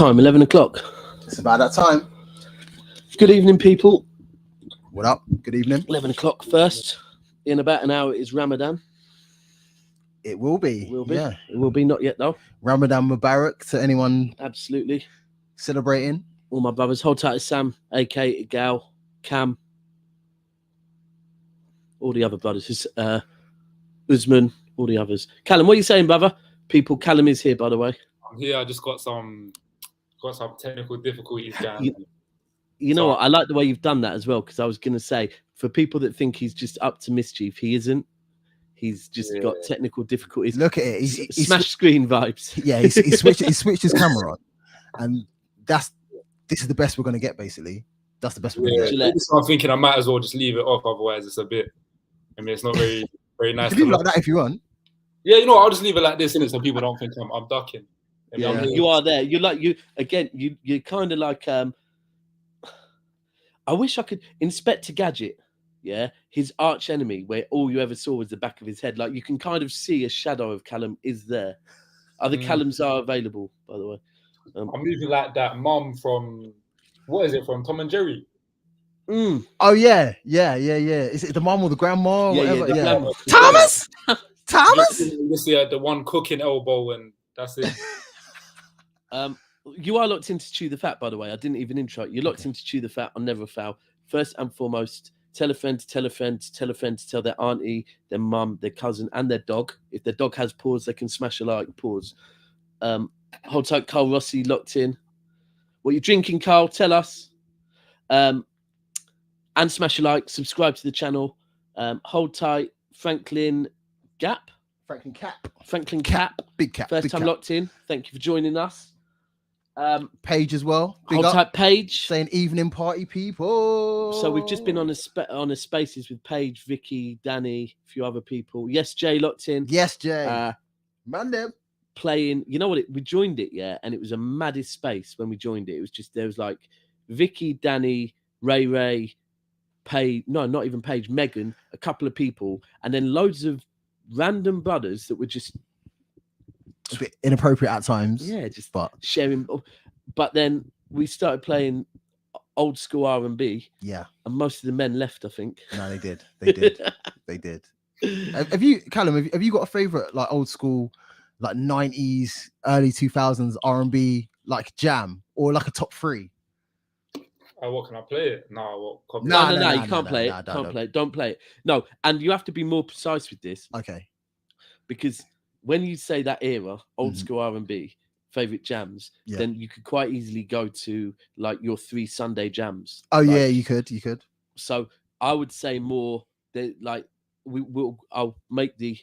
time? 11 o'clock. It's about that time. Good evening, people. What up? Good evening. 11 o'clock first. In about an hour, it is Ramadan. It will be. It will be. Yeah. It will be. Not yet, though. Ramadan Mubarak to anyone Absolutely. celebrating. All my brothers. Hold tight to Sam, AK, Gal, Cam. All the other brothers. Usman, all the others. Callum, what are you saying, brother? People, Callum is here, by the way. I'm here. I just got some technical difficulties down. You know what? I like the way you've done that as well, because I was going to say, for people that think he's just up to mischief, he isn't. He's just got technical difficulties. Look at it. He's smash screen vibes. Yeah, he switched his camera on, and this is the best we're going to get, basically. That's the best we're going to get. So I'm thinking I might as well just leave it off, otherwise it's a bit. I mean, it's not very nice. You can leave it like that if you want. Yeah, you know, I'll just leave it like this, innit, so people don't think I'm ducking. I mean, Yeah. You are there. You're kind of like I wish I could Inspector Gadget, his arch enemy, where all you ever saw was the back of his head. Like, you can kind of see a shadow of Callum is there. Other Callums are available, by the way. I'm moving like that mum from from Tom and Jerry. Oh yeah. Is it the mom or the grandma? Or whatever? The grandma. Thomas. Thomas. You see the one cooking elbow, and that's it. You are locked into Chew the Fat, by the way. I didn't even intro. You're locked into Chew the Fat on Never Foul. First and foremost, tell a friend to tell a friend to tell a friend to tell their auntie, their mum, their cousin, and their dog. If their dog has paws, they can smash a like. Pause. Hold tight, Carl Rossi, locked in. What you're drinking, Carl? Tell us. And smash a like. Subscribe to the channel. Hold tight, Franklin Cap. Big Cap. First time locked in. Thank you for joining us. Paige as well. Hold tight, Paige. Saying evening party people. So we've just been on a spaces with Paige, Vicky, Danny, a few other people. Yes, Jay locked in. Yes, Jay. Man, playing. You know what? We joined it, and it was a maddest space when we joined it. It was just there was like Vicky, Danny, Ray, Paige. No, not even Paige. Megan, a couple of people, and then loads of random brothers that were just a bit inappropriate at times. Yeah, just sharing. But then we started playing old school R&B. Yeah, and most of the men left. I think. No, they did. They did. Have you, Callum? Have you got a favorite like old school, like 90s, early 2000s R&B like jam, or like a top three? What can I play it? No, you can't play it. Don't play it. No, and you have to be more precise with this. Okay. Because when you say that era, old school R&B, favorite jams, then you could quite easily go to like your 3 Sunday jams. Oh, yeah, you could. So I would say more that like I'll make the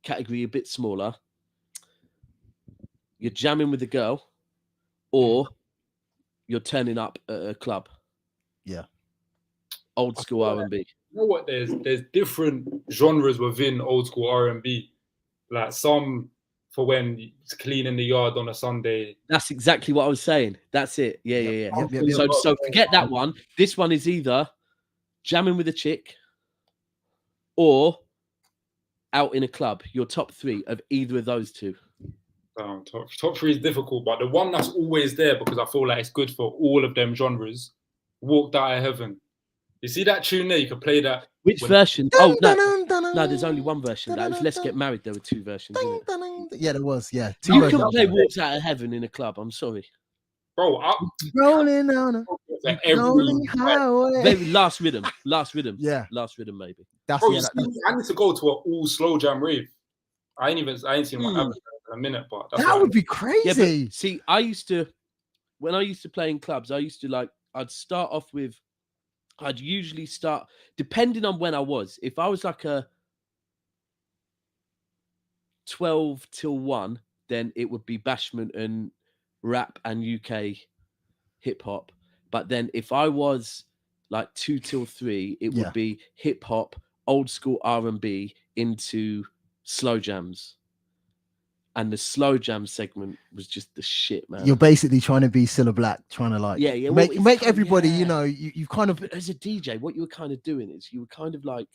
category a bit smaller. You're jamming with a girl, or you're turning up at a club. Yeah. Old school R&B. You know what? There's different genres within old school R&B. Like some for when it's cleaning the yard on a Sunday. That's exactly what I was saying. That's it. Yeah. So forget that one. This one is either jamming with a chick or out in a club. Your top 3 of either of those two. Top 3 is difficult, but the one that's always there because I feel like it's good for all of them genres, Walked Out of Heaven. You see that tune there? You can play that. Which version? Oh, no, there's only one version. That was Let's Get Married. There were 2 versions. Yeah, there was. Yeah. You can play Walked Out of Heaven in a club. I'm sorry. Bro, rolling on a highway. Last rhythm. Yeah. Last rhythm, maybe. That's I need to go to an all slow jam rave. I ain't seen one in a minute, but that would be crazy. Yeah, but see, when I used to play in clubs, I'd start off with, I'd usually start, depending on when I was, if I was like a 12 till 1, then it would be bashment and rap and UK hip hop. But then if I was like 2 till 3, it would be hip hop, old school R&B into slow jams. And the slow jam segment was just the shit, man. You're basically trying to be Cilla Black, trying to like make everybody, you know, you kind of. But as a DJ, what you were kind of doing is you were kind of like,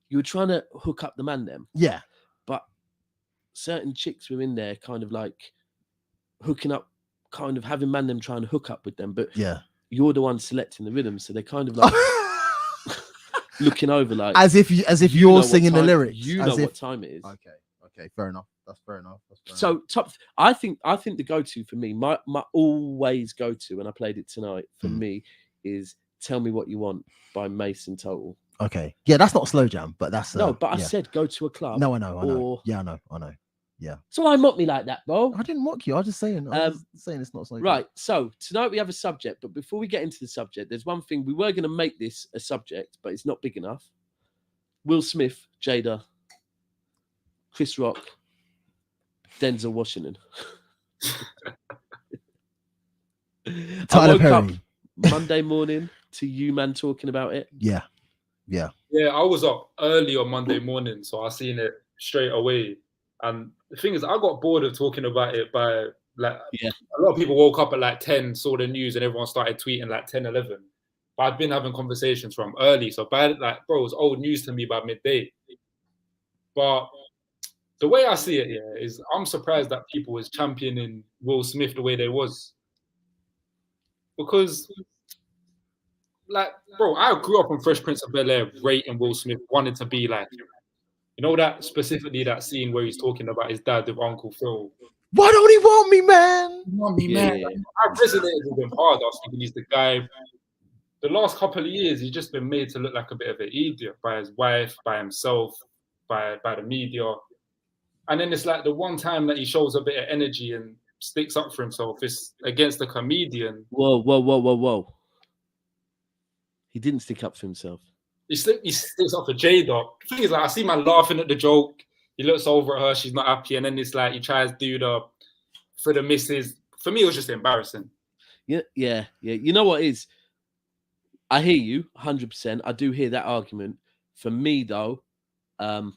you were trying to hook up the man them. Yeah. But certain chicks were in there kind of like hooking up kind of having man them trying to hook up with them, but Yeah. you're the one selecting the rhythm, so they're kind of like looking over, like as if you you're know what singing the time- lyrics. You as know if... what time it is. Okay, fair enough. That's fair enough. So I think the go-to for me, my always go-to, and I played it tonight for me, is "Tell Me What You Want" by Mason Total. Okay, yeah, that's not a slow jam, but that's no. But I yeah. said go to a club. No, I know. Or... Yeah, I know. Yeah. So I mock me like that, bro. I didn't mock you. I was just saying. It's not slow jam. Right. So tonight we have a subject, but before we get into the subject, there's one thing we were going to make this a subject, but it's not big enough. Will Smith, Jada, Chris Rock, Denzel Washington. Tyler I woke up Perry. Monday morning to you, man, talking about it. Yeah. Yeah, I was up early on Monday morning, so I seen it straight away. And the thing is, I got bored of talking about it by like a lot of people woke up at like 10, saw the news, and everyone started tweeting like 10, 11. But I'd been having conversations from early, so by like, bro, it was old news to me by midday. But the way I see it, is I'm surprised that people was championing Will Smith the way they was. Because, like, bro, I grew up on Fresh Prince of Bel-Air, rating Will Smith, wanted to be like him. You know that specifically that scene where he's talking about his dad with Uncle Phil. Why don't he want me, man? Want me, man. I resonated with him hard. I was thinking he's the guy. The last couple of years, he's just been made to look like a bit of an idiot by his wife, by himself, by the media. And then it's like the one time that he shows a bit of energy and sticks up for himself is against a comedian. Whoa. He didn't stick up for himself. He sticks up for Jada. The thing is, like, I see man laughing at the joke. He looks over at her, she's not happy, and then it's like he tries to do for the misses. For me, it was just embarrassing. Yeah. You know what is? I hear you 100%. I do hear that argument. For me, though, I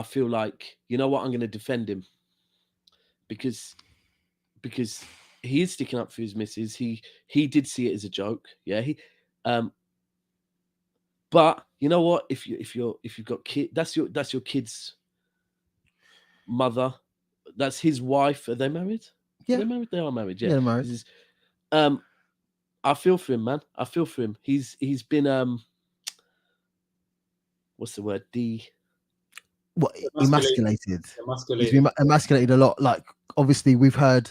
feel like, you know what, I'm going to defend him because he is sticking up for his missus. He did see it as a joke. Yeah. But you know what? If you've got kid, that's your kid's mother. That's his wife. Are they married? Yeah. Are they married? They are married. Yeah. Yeah, they're married. I feel for him, man. I feel for him. He's been what's the word? Emasculated. He's been emasculated a lot. Like, obviously, we've heard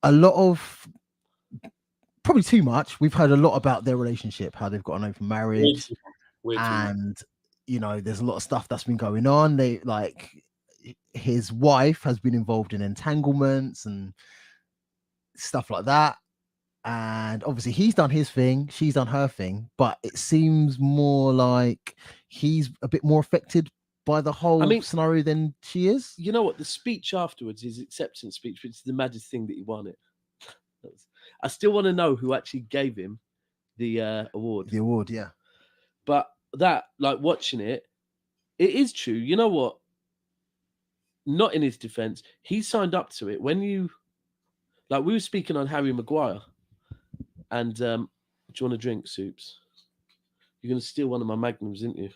a lot of, probably too much. We've heard a lot about their relationship, how they've got an open marriage, and you know, there's a lot of stuff that's been going on. They like his wife has been involved in entanglements and stuff like that. And obviously he's done his thing, she's done her thing, but it seems more like he's a bit more affected by the whole scenario than she is. You know what? The speech afterwards, his acceptance speech, which is the maddest thing that he won it. I still want to know who actually gave him the award. The award, yeah. But that, like, watching it, it is true. You know what? Not in his defense, he signed up to it. When you, like, we were speaking on Harry Maguire. And do you want a drink, Soups? You're going to steal one of my Magnums, isn't you?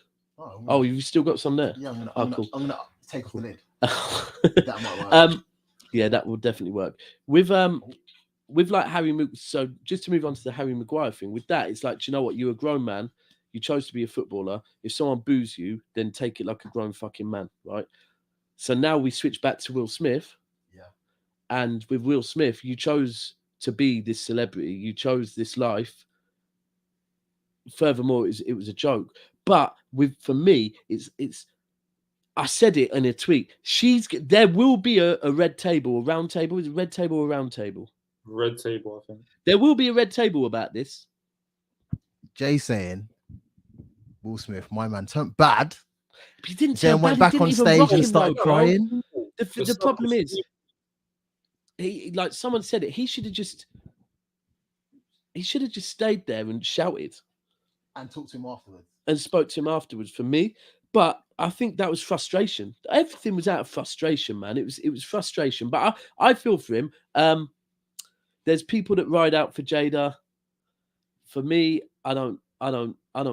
Oh, you've still got some there? Yeah, I'm going to take off the lid. That might work. Yeah, that will definitely work. With like Harry, so just to move on to the Harry Maguire thing, with that, it's like, do you know what? You're a grown man. You chose to be a footballer. If someone boos you, then take it like a grown fucking man, right? So now we switch back to Will Smith. Yeah. And with Will Smith, you chose to be this celebrity, you chose this life. Furthermore, it was a joke. But for me, it's. I said it in a tweet. There will be a red table, a round table. Is it red table or round table? Red table, I think. There will be a red table about this. Jay saying, Will Smith, my man, turned bad. But he didn't. Then went back on stage and started crying. The problem is, he, like someone said it, he should have just stayed there and shouted and talked to him afterwards and spoke to him afterwards. For me, but I think that was frustration. Everything was out of frustration, man. It was frustration. But I feel for him. There's people that ride out for Jada. For me, I don't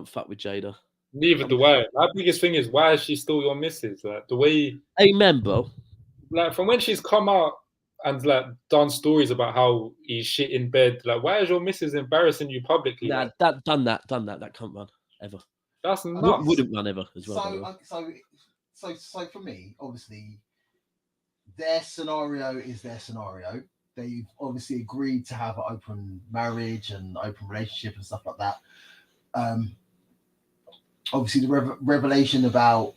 fuck with Jada. Neither do I. My biggest thing is, why is she still your missus? Like the way. Amen, bro. like from when she's come out and like done stories about how he's shit in bed, like why is your missus embarrassing you publicly? Nah, like? that can't run ever. That's nuts. Wouldn't run ever as well. So for me, obviously, their scenario is their scenario. They've obviously agreed to have an open marriage and open relationship and stuff like that. Obviously, the revelation about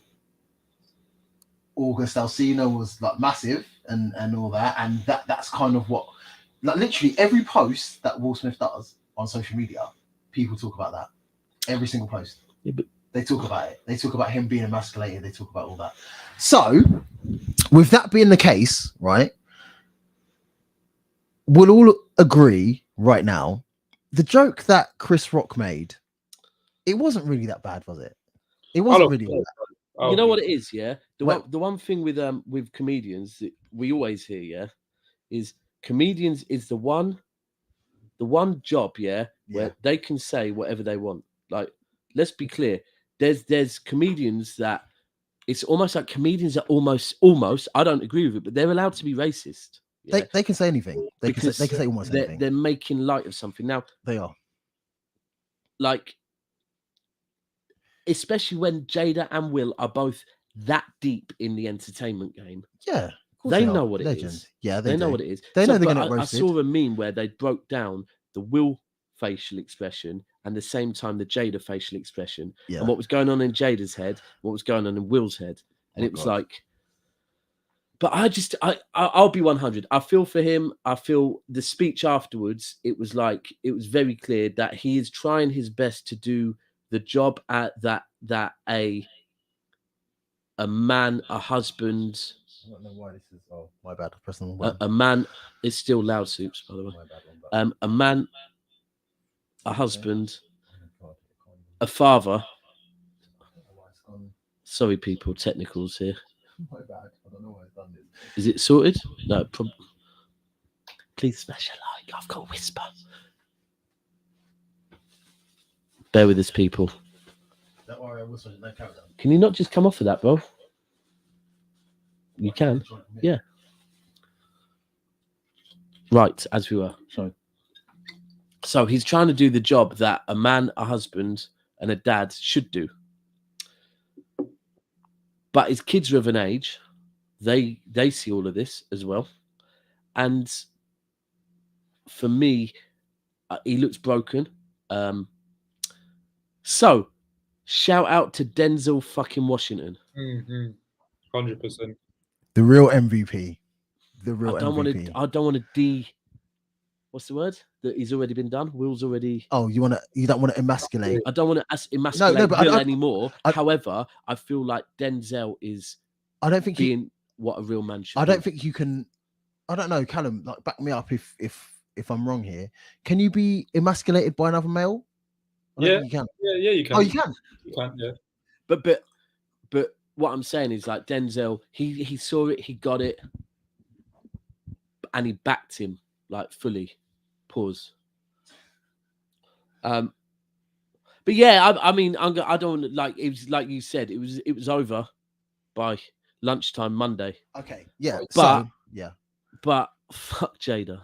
August Alsina was like massive and all that, and that's kind of what, like, literally every post that Will Smith does on social media, people talk about that. Every single post. Yeah, but they talk about it. They talk about him being emasculated. They talk about all that. So, with that being the case, right, we'll all agree right now, the joke that Chris Rock made, it wasn't really that bad, was it? It wasn't really that bad. You know what it is, yeah? The one thing with comedians that we always hear, yeah, is comedians is the one job, yeah, where they can say whatever they want. Like, let's be clear. There's comedians that it's almost like comedians are almost I don't agree with it, but they're allowed to be racist. Yeah? They can say anything. They can say almost anything. They're making light of something. Now they are. Like, especially when Jada and Will are both that deep in the entertainment game. Yeah. They know what it is. Yeah, they know what it is. They know they're going to get roasted. I saw a meme where they broke down the Will facial expression and the same time the Jada facial expression, and what was going on in Jada's head, what was going on in Will's head, and it was like. But I'll be 100. I feel for him. I feel the speech afterwards. It was very clear that he is trying his best to do the job at that a man, a husband. I don't know why this is. Oh, my bad. A man is still loud soups, by the way. A man, a husband, a father. Sorry, people. Technicals here. My bad. I don't know why I've done this. Is it sorted? No. Please smash a like. I've got a whisper. Bear with us, people. Don't worry, I whispered. No, carry on. Can you not just come off of that, bro? You can. Yeah. Right, as we were. Sorry. So he's trying to do the job that a man, a husband, and a dad should do. But his kids are of an age, they see all of this as well. And for me, he looks broken. So, shout out to Denzel fucking Washington. 100%. The real MVP. The real MVP. I don't want to what's the word? That he's already been done. Will's already. Oh, you don't want to emasculate. I don't want to emasculate Will anymore. However, I feel like Denzel is. I don't think being what a real man should. I don't think you can. I don't know, Callum. Like, back me up if I'm wrong here. Can you be emasculated by another male? Yeah, you can. Yeah, you can. Oh, you can. You can. Yeah. But what I'm saying is, like, Denzel, he saw it, he got it, and he backed him like fully. Pause. But yeah, I mean, I don't like. It was like you said. It was over by lunchtime Monday. Okay. Yeah. But fuck Jada.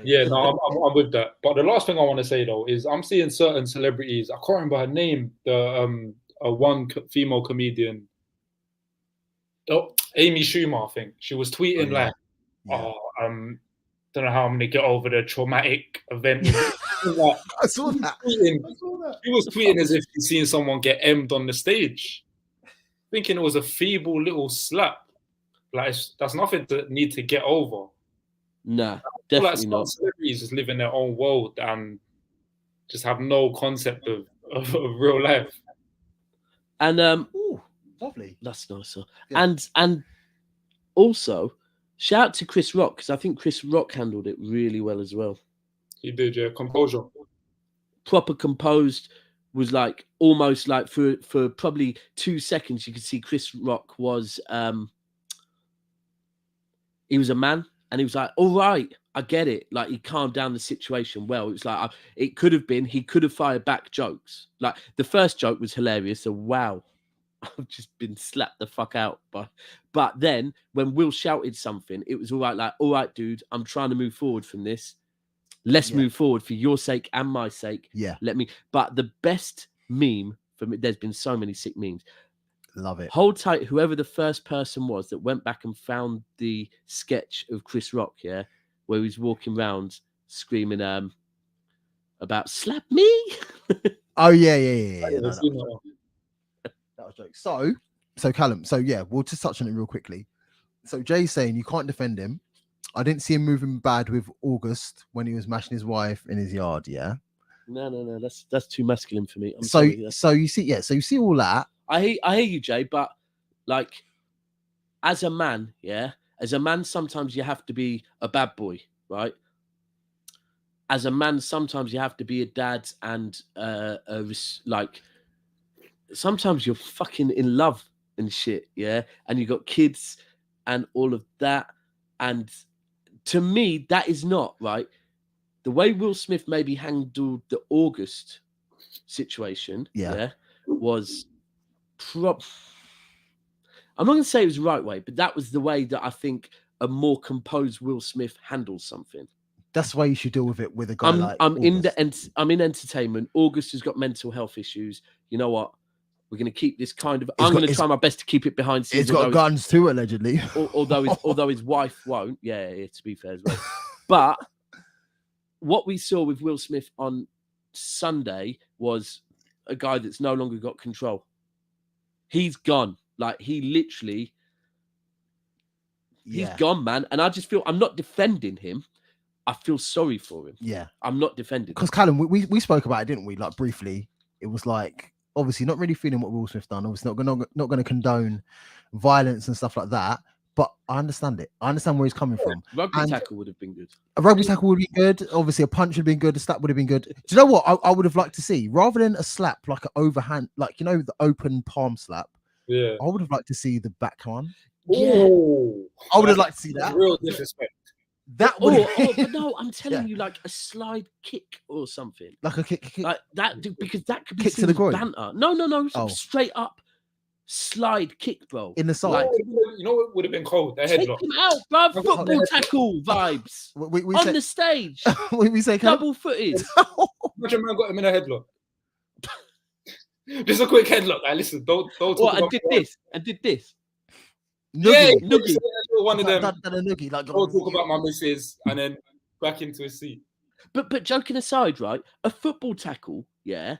Yeah, no, I'm with that. But the last thing I want to say though is I'm seeing certain celebrities. I can't remember her name. The one female comedian. Oh, Amy Schumer, I think she was tweeting don't know how I'm gonna get over the traumatic event. I saw that. She was tweeting as if she's seen someone get M'd on the stage, thinking it was a feeble little slap. Like, that's nothing to need to get over. Nah, definitely not. Celebrities just live in their own world and just have no concept of real life. And lovely. That's nice. Yeah. And also, shout out to Chris Rock, because I think Chris Rock handled it really well as well. He did, yeah. Composure. Proper composed. Was like almost like for probably 2 seconds you could see Chris Rock was he was a man, and he was like, all right, I get it. Like, he calmed down the situation well. It was like he could have fired back jokes. Like, the first joke was hilarious. So wow. I've just been slapped the fuck out by. But then when Will shouted something, it was all right. Like, all right, dude, I'm trying to move forward from this. Let's move forward for your sake and my sake. Yeah. Let me. But the best meme for me, there's been so many sick memes. Love it. Hold tight, whoever the first person was that went back and found the sketch of Chris Rock, yeah, where he's walking around screaming about slap me. Oh yeah. No, that was a joke. So Callum, we'll just touch on it real quickly. So Jay's saying you can't defend him. I didn't see him moving bad with August when he was mashing his wife in his yard. Yeah. No, that's too masculine for me. So you see all that. I hear you, Jay, but like as a man, sometimes you have to be a bad boy, right? As a man, sometimes you have to be a dad and like sometimes you're fucking in love and shit, yeah, and you got kids and all of that. And to me, that is not right. The way Will Smith maybe handled the August situation, was I'm not going to say it was the right way, but that was the way that I think a more composed Will Smith handles something. That's why you should deal with it with a guy I'm in entertainment. August has got mental health issues. You know what? We're going to keep this kind of. I'm going to try my best to keep it behind scenes. It's got guns too, allegedly. Although his wife won't. Yeah, to be fair as well. But what we saw with Will Smith on Sunday was a guy that's no longer got control. He's gone. Like he literally, he's gone, man. And I just feel I'm not defending him. I feel sorry for him. Yeah, I'm not defending. Because Callum, we spoke about it, didn't we? Like briefly, it was like obviously not really feeling what Will Smith done. Obviously not going to condone violence and stuff like that. But I understand it. I understand where he's coming from. Rugby tackle would have been good. A rugby tackle would be good. Obviously, a punch would have been good. A slap would have been good. Do you know what I would have liked to see? Rather than a slap, like an overhand, like the open palm slap. Yeah, I would have liked to see the back one. Yeah, I would have liked to see that. Real disrespect. That would. But no, I'm telling you, like a slide kick or something. Like a kick. Like that, because that could be kick to the groin. Banter. No, straight up slide kick, bro. In the side. Like, you know what would have been cold? The take headlock. him out, bro. Football tackle vibes we on say, the stage. we say double footed. Imagine man got him in a headlock. Just a quick headlock. Like, listen, don't talk about I did this. Noogie. One of them. That noogie, like, don't talk about my missus and then back into his seat. But joking aside, right? A football tackle, that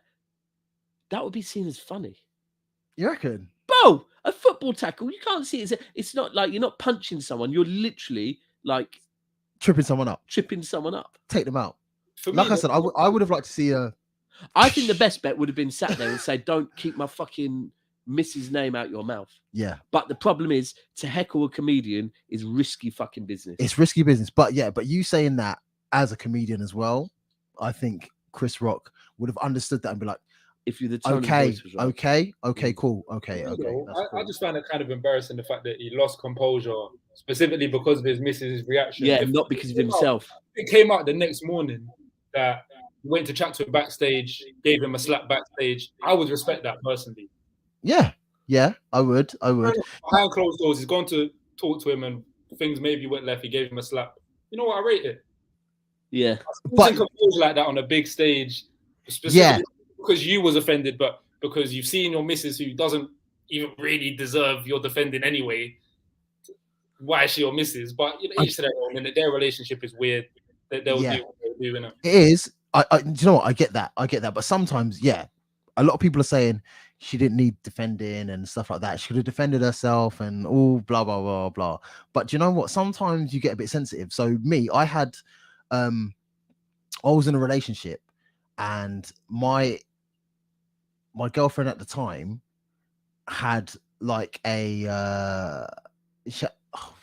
would be seen as funny. You reckon? Bro, a football tackle, you can't see it. It's not like you're not punching someone. You're literally like tripping someone up. Take them out. For like me, I said, I would have liked to see a. I think the best bet would have been sat there and say, "Don't keep my fucking missus' name out your mouth." Yeah. But the problem is, to heckle a comedian is risky fucking business. It's risky business. But you saying that as a comedian as well, I think Chris Rock would have understood that and be like, if you're the tone of voice was right. okay, cool, okay. I just found it kind of embarrassing the fact that he lost composure specifically because of his missus' reaction. Yeah, not because of himself. It came out the next morning that he went to chat to him backstage, gave him a slap backstage. I would respect that personally. Yeah, I would. Behind closed doors, he's gone to talk to him and things maybe went left. He gave him a slap. You know what? I rate it. Yeah. But composure like that on a big stage, specifically because you was offended, but because you've seen your missus who doesn't even really deserve your defending anyway. Why is she your missus? But each to their own, and their relationship is weird. They'll do what they do, innit? It is. Do you know what? I get that. But sometimes, a lot of people are saying she didn't need defending and stuff like that. She could have defended herself and all blah blah blah blah. But do you know what? Sometimes you get a bit sensitive. So I had, I was in a relationship, and my girlfriend at the time had like a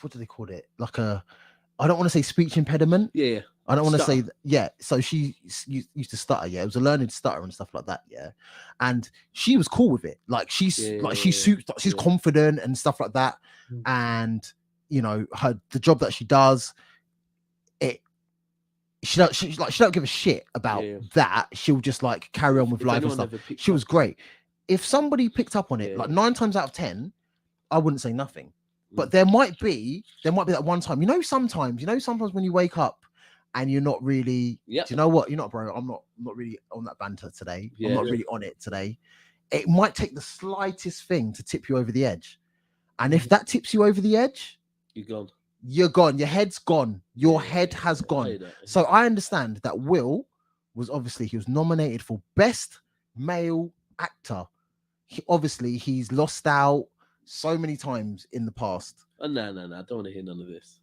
what do they call it? Like a, I don't want to say speech impediment. Yeah. I don't want to say so she used to stutter. It was a learning stutter and stuff like that. And she was cool with it. Like she's confident and stuff like that. And the job that she does, she don't give a shit about that. She'll just like carry on with life and stuff. She was great. if somebody picked up on it, like 9 times out of 10, I wouldn't say nothing. But there might be that one time. Sometimes when you wake up and you're not really, do you know what? You're not, bro. I'm not really on that banter today. I'm not really on it today. It might take the slightest thing to tip you over the edge. And if that tips you over the edge, you're gone. You're gone. Your head's gone. Your head has gone. So I understand that Will was he was nominated for Best Male Actor. He's lost out so many times in the past. Oh, no. I don't want to hear none of this.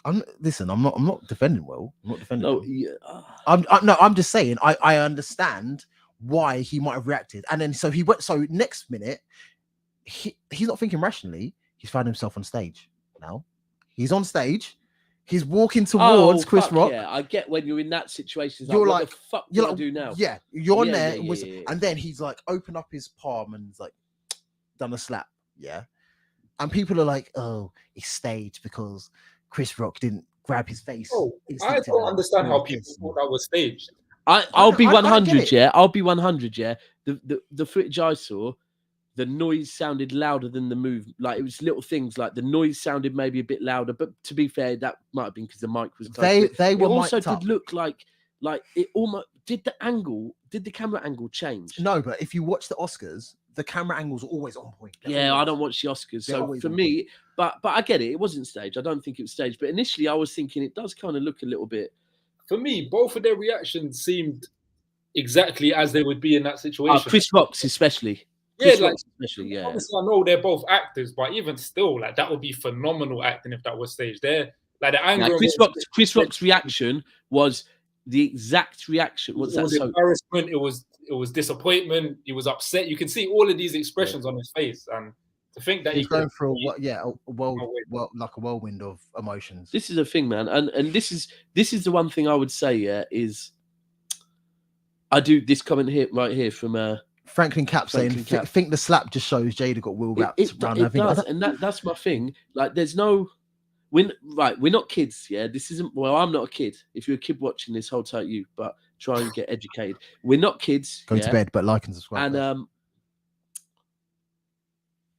I'm not defending Will. I'm not defending. No, I'm just saying. I understand why he might have reacted, and then so he went. So next minute, he's not thinking rationally. He's found himself on stage now. He's on stage. He's walking towards Chris Rock. Yeah, I get when you're in that situation. You're like, what the fuck do I do now? Yeah, you're on there. And then he's like, open up his palm and he's like, done a slap. Yeah. And people are like, oh, it's staged because Chris Rock didn't grab his face. Oh, I don't understand how people thought that was staged. I'll be 100, yeah. I'll be 100, yeah. The footage I saw, the noise sounded louder than the move. Like, it was little things, like the noise sounded maybe a bit louder. But to be fair, that might have been because the mic was close. They were also did look like it almost did the camera angle change? No, but if you watch the Oscars, the camera angles are always on point. I don't watch the Oscars, so for me, but I get it. It wasn't staged. I don't think it was staged. But initially, I was thinking it does kind of look a little bit. For me, both of their reactions seemed exactly as they would be in that situation. Chris Rock's especially. Obviously, I know they're both actors, but even still, like, that would be phenomenal acting if that was staged. They're like the anger. Chris Rock's reaction was the exact reaction. What's that? It was embarrassment. It was disappointment. He was upset. You can see all of these expressions on his face, and to think that he's going through a whirlwind of emotions. This is a thing, man, and this is the one thing I would say. Yeah, is I do this comment right here from Franklin Cap saying, think the slap just shows Jada got Will wrapped around her finger. And that's my thing. Like, there's no, we're not kids. Yeah, this isn't. Well, I'm not a kid. If you're a kid watching this, hold tight, you. But try and get educated. We're not kids. Go to bed, but like and subscribe. And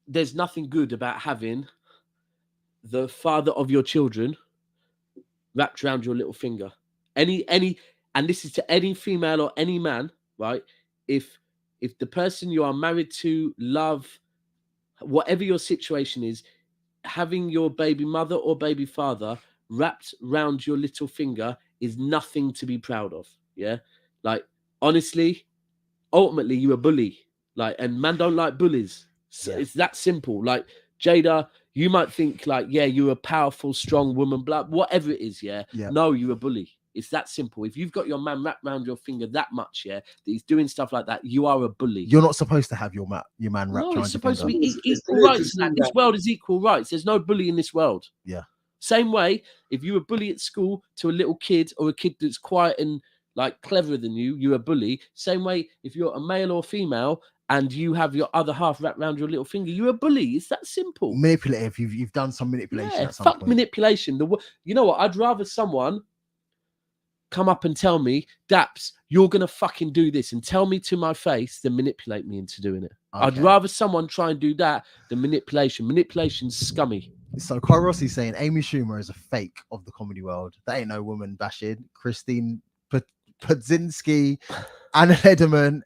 there's nothing good about having the father of your children wrapped around your little finger. And this is to any female or any man, right? If the person you are married to, love, whatever your situation is, having your baby mother or baby father wrapped round your little finger is nothing to be proud of. Yeah. Like, honestly, ultimately, you're a bully. Like, and man don't like bullies. So it's that simple. Like, Jada, you might think like, you're a powerful, strong woman, blah, whatever it is. Yeah. No, you're a bully. It's that simple. If you've got your man wrapped around your finger that much, that he's doing stuff like that, you are a bully. You're not supposed to have your man wrapped around your finger. It's supposed to be equal rights. This world is equal rights. There's no bully in this world. Yeah. Same way, if you're a bully at school to a little kid or a kid that's quiet and like cleverer than you, you're a bully. Same way, if you're a male or female and you have your other half wrapped around your little finger, you're a bully. It's that simple. Manipulative. You've done some manipulation. Yeah, fuck manipulation. You know what? I'd rather someone come up and tell me, Daps, you're going to fucking do this, and tell me to my face than manipulate me into doing it. Okay. I'd rather someone try and do that than manipulation. Manipulation's scummy. So Carl Rossi's saying Amy Schumer is a fake of the comedy world. That ain't no woman bashing. Christine Pudzinski, Anna Lederman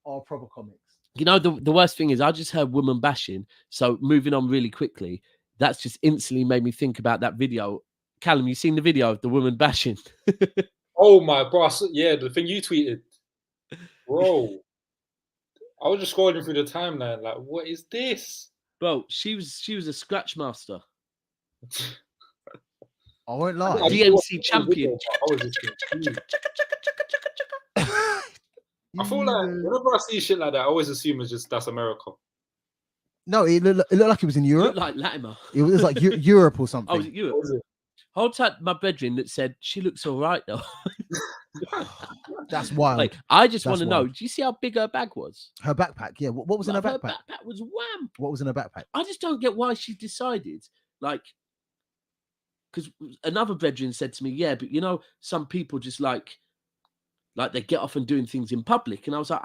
are proper comics. You know, the worst thing is I just heard woman bashing. So moving on really quickly, that's just instantly made me think about that video. Callum, you seen the video of the woman bashing? Oh my gosh, yeah, the thing you tweeted. Bro, I was just scrolling through the timeline, like, what is this? Bro, she was a scratch master. I won't lie. DMC champion. I feel like whenever I see shit like that, I always assume that's America. No, it looked like it was in Europe. It looked like Latimer. It was like Europe or something. Oh, was it Europe? Was it? Hold tight, my bedroom that said she looks all right though. That's wild. Like, I just want to know. Do you see how big her bag was? Her backpack, yeah. What was in her backpack? Her backpack was wham. What was in her backpack? I just don't get why she decided. Like, because another bedroom said to me, yeah, but you know, some people just like they get off and doing things in public, and I was like,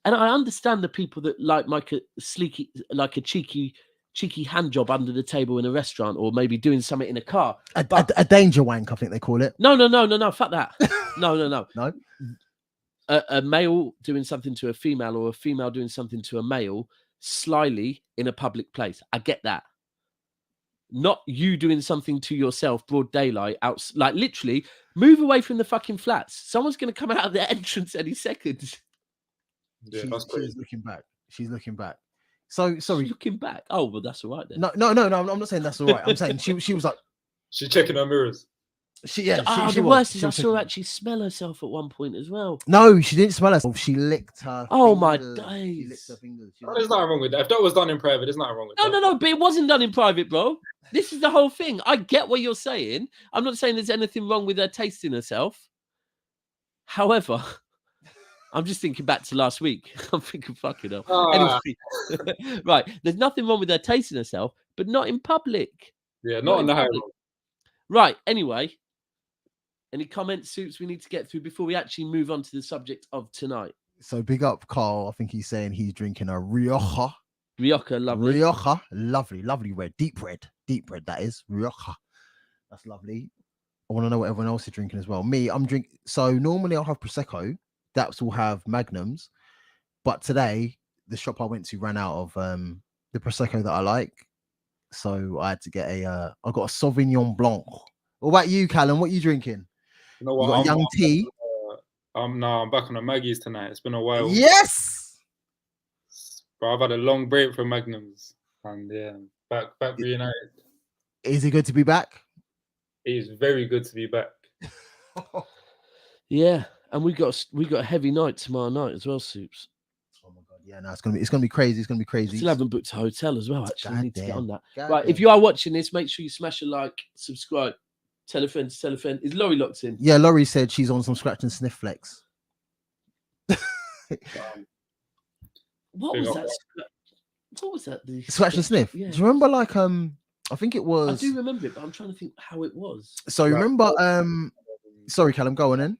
And I understand the people that like a cheeky hand job under the table in a restaurant, or maybe doing something in a car. A danger wank, I think they call it. No. Fuck that. No. No. A male doing something to a female, or a female doing something to a male slyly in a public place. I get that. Not you doing something to yourself, broad daylight, out, like literally move away from the fucking flats. Someone's going to come out of their entrance any second. Yeah, she's looking back. She's looking back. So sorry. She's looking back. Oh, well, that's all right then. No. I'm not saying that's all right. I'm saying she was like, she's checking her mirrors. The worst is I saw her actually smell herself at one point as well. No, she didn't smell herself. She licked her. Oh fingers. my She licked days! her fingers. There's nothing wrong with that. If that was done in private, there's nothing wrong with that. No. But it wasn't done in private, bro. This is the whole thing. I get what you're saying. I'm not saying there's anything wrong with her tasting herself. However, I'm just thinking back to last week. I'm thinking, fucking hell. Anyway, right. There's nothing wrong with her tasting herself, but not in public. Yeah, not in the house. Right. Anyway, any comments, Suits, we need to get through before we actually move on to the subject of tonight? So big up Carl. I think he's saying he's drinking a Rioja. Rioja, lovely. Rioja, lovely red. Deep red, that is. Rioja. That's lovely. I want to know what everyone else is drinking as well. Me, I'm drinking. So normally I'll have Prosecco. That will have Magnums. But today, the shop I went to ran out of the Prosecco that I like. So I had to get I got a Sauvignon Blanc. What about you, Callum? What are you drinking? You know what? You got young tea. I'm back on the Maggie's tonight. It's been a while. Yes. But I've had a long break from Magnums, and yeah, back reunited. Is it good to be back? It is very good to be back. Yeah, and we got a heavy night tomorrow night as well, Soups. Oh my god, yeah, no, it's gonna be crazy. It's gonna be crazy. Still haven't booked a hotel as well. Actually, God need to get on that. God If you are watching this, make sure you smash a like, subscribe, tell a friend. Is Laurie locked in? Yeah, Laurie said she's on some scratch and sniff flex. What was that? What was that? Scratch and sniff. Yeah. Do you remember I think it was. I do remember it, but I'm trying to think how it was. So remember sorry, Callum, go on in.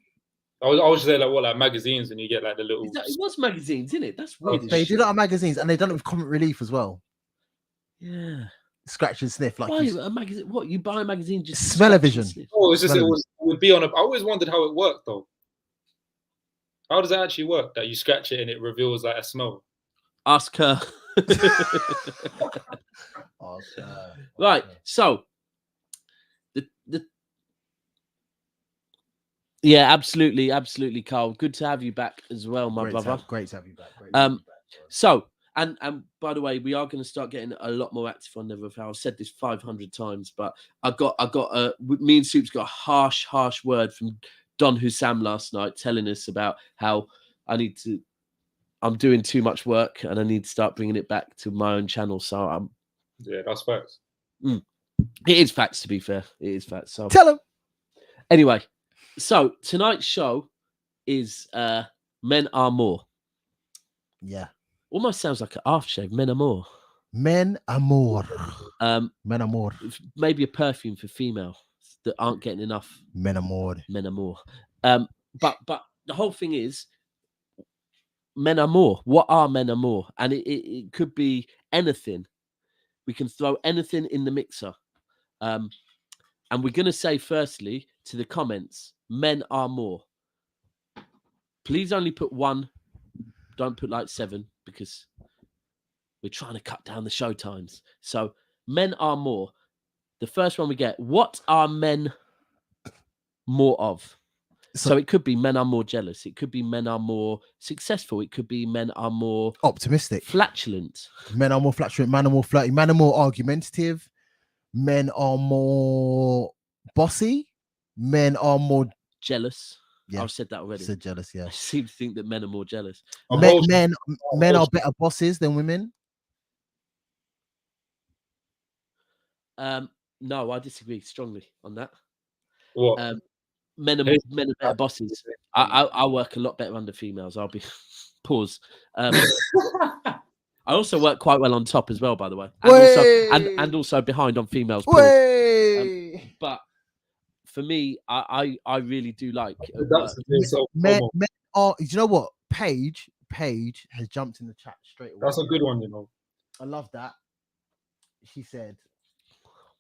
I was just saying like magazines, and you get like the little. It was magazines, isn't it? That's weird. They did it on magazines, and they done it with Comic Relief as well. Yeah. Scratch and sniff, like why a magazine? What, you buy a magazine just Smell-o-vision? Oh, it would be on I always wondered how it worked though. How does it actually work? That you scratch it and it reveals like a smell. Ask her. Right. So yeah, absolutely, Carl. Good to have you back as well, my brother. Great to have you back. So and by the way, we are going to start getting a lot more active on Never Foul. I've said this 500 times, but I got me and Soups got a harsh word from Don Hussam last night telling us about how I'm doing too much work and I need to start bringing it back to my own channel. So yeah, that's facts. It is facts, to be fair. It is facts. So tell him. Anyway, so tonight's show is Men Are More. Yeah. Almost sounds like an aftershave. Men Are More. Men Are More. Men Are More. Maybe a perfume for females that aren't getting enough. Men Are More. Men Are More. But the whole thing is, Men are more. What are men are more? And it could be anything. We can throw anything in the mixer. And we're going to say, firstly, to the comments, men are more. Please only put 1. Don't put like 7, because we're trying to cut down the show times. So men are more. The first one we get, what are men more of? So it could be men are more jealous. It could be men are more successful. It could be men are more optimistic, flatulent. Men are more flatulent. Men are more flirty. Men are more argumentative. Men are more bossy. Men are more jealous. Yeah, I've said that already. Said jealous. Yeah, I seem to think that men are more jealous. Men are better bosses than women. No, I disagree strongly on that. What? Men are better bosses. I work a lot better under females. I'll be pause. I also work quite well on top as well, by the way, and also behind on females. But for me, I really do like men are. You know what? Paige Paige has jumped in the chat straight away. That's a good one, you know. I love that. She said,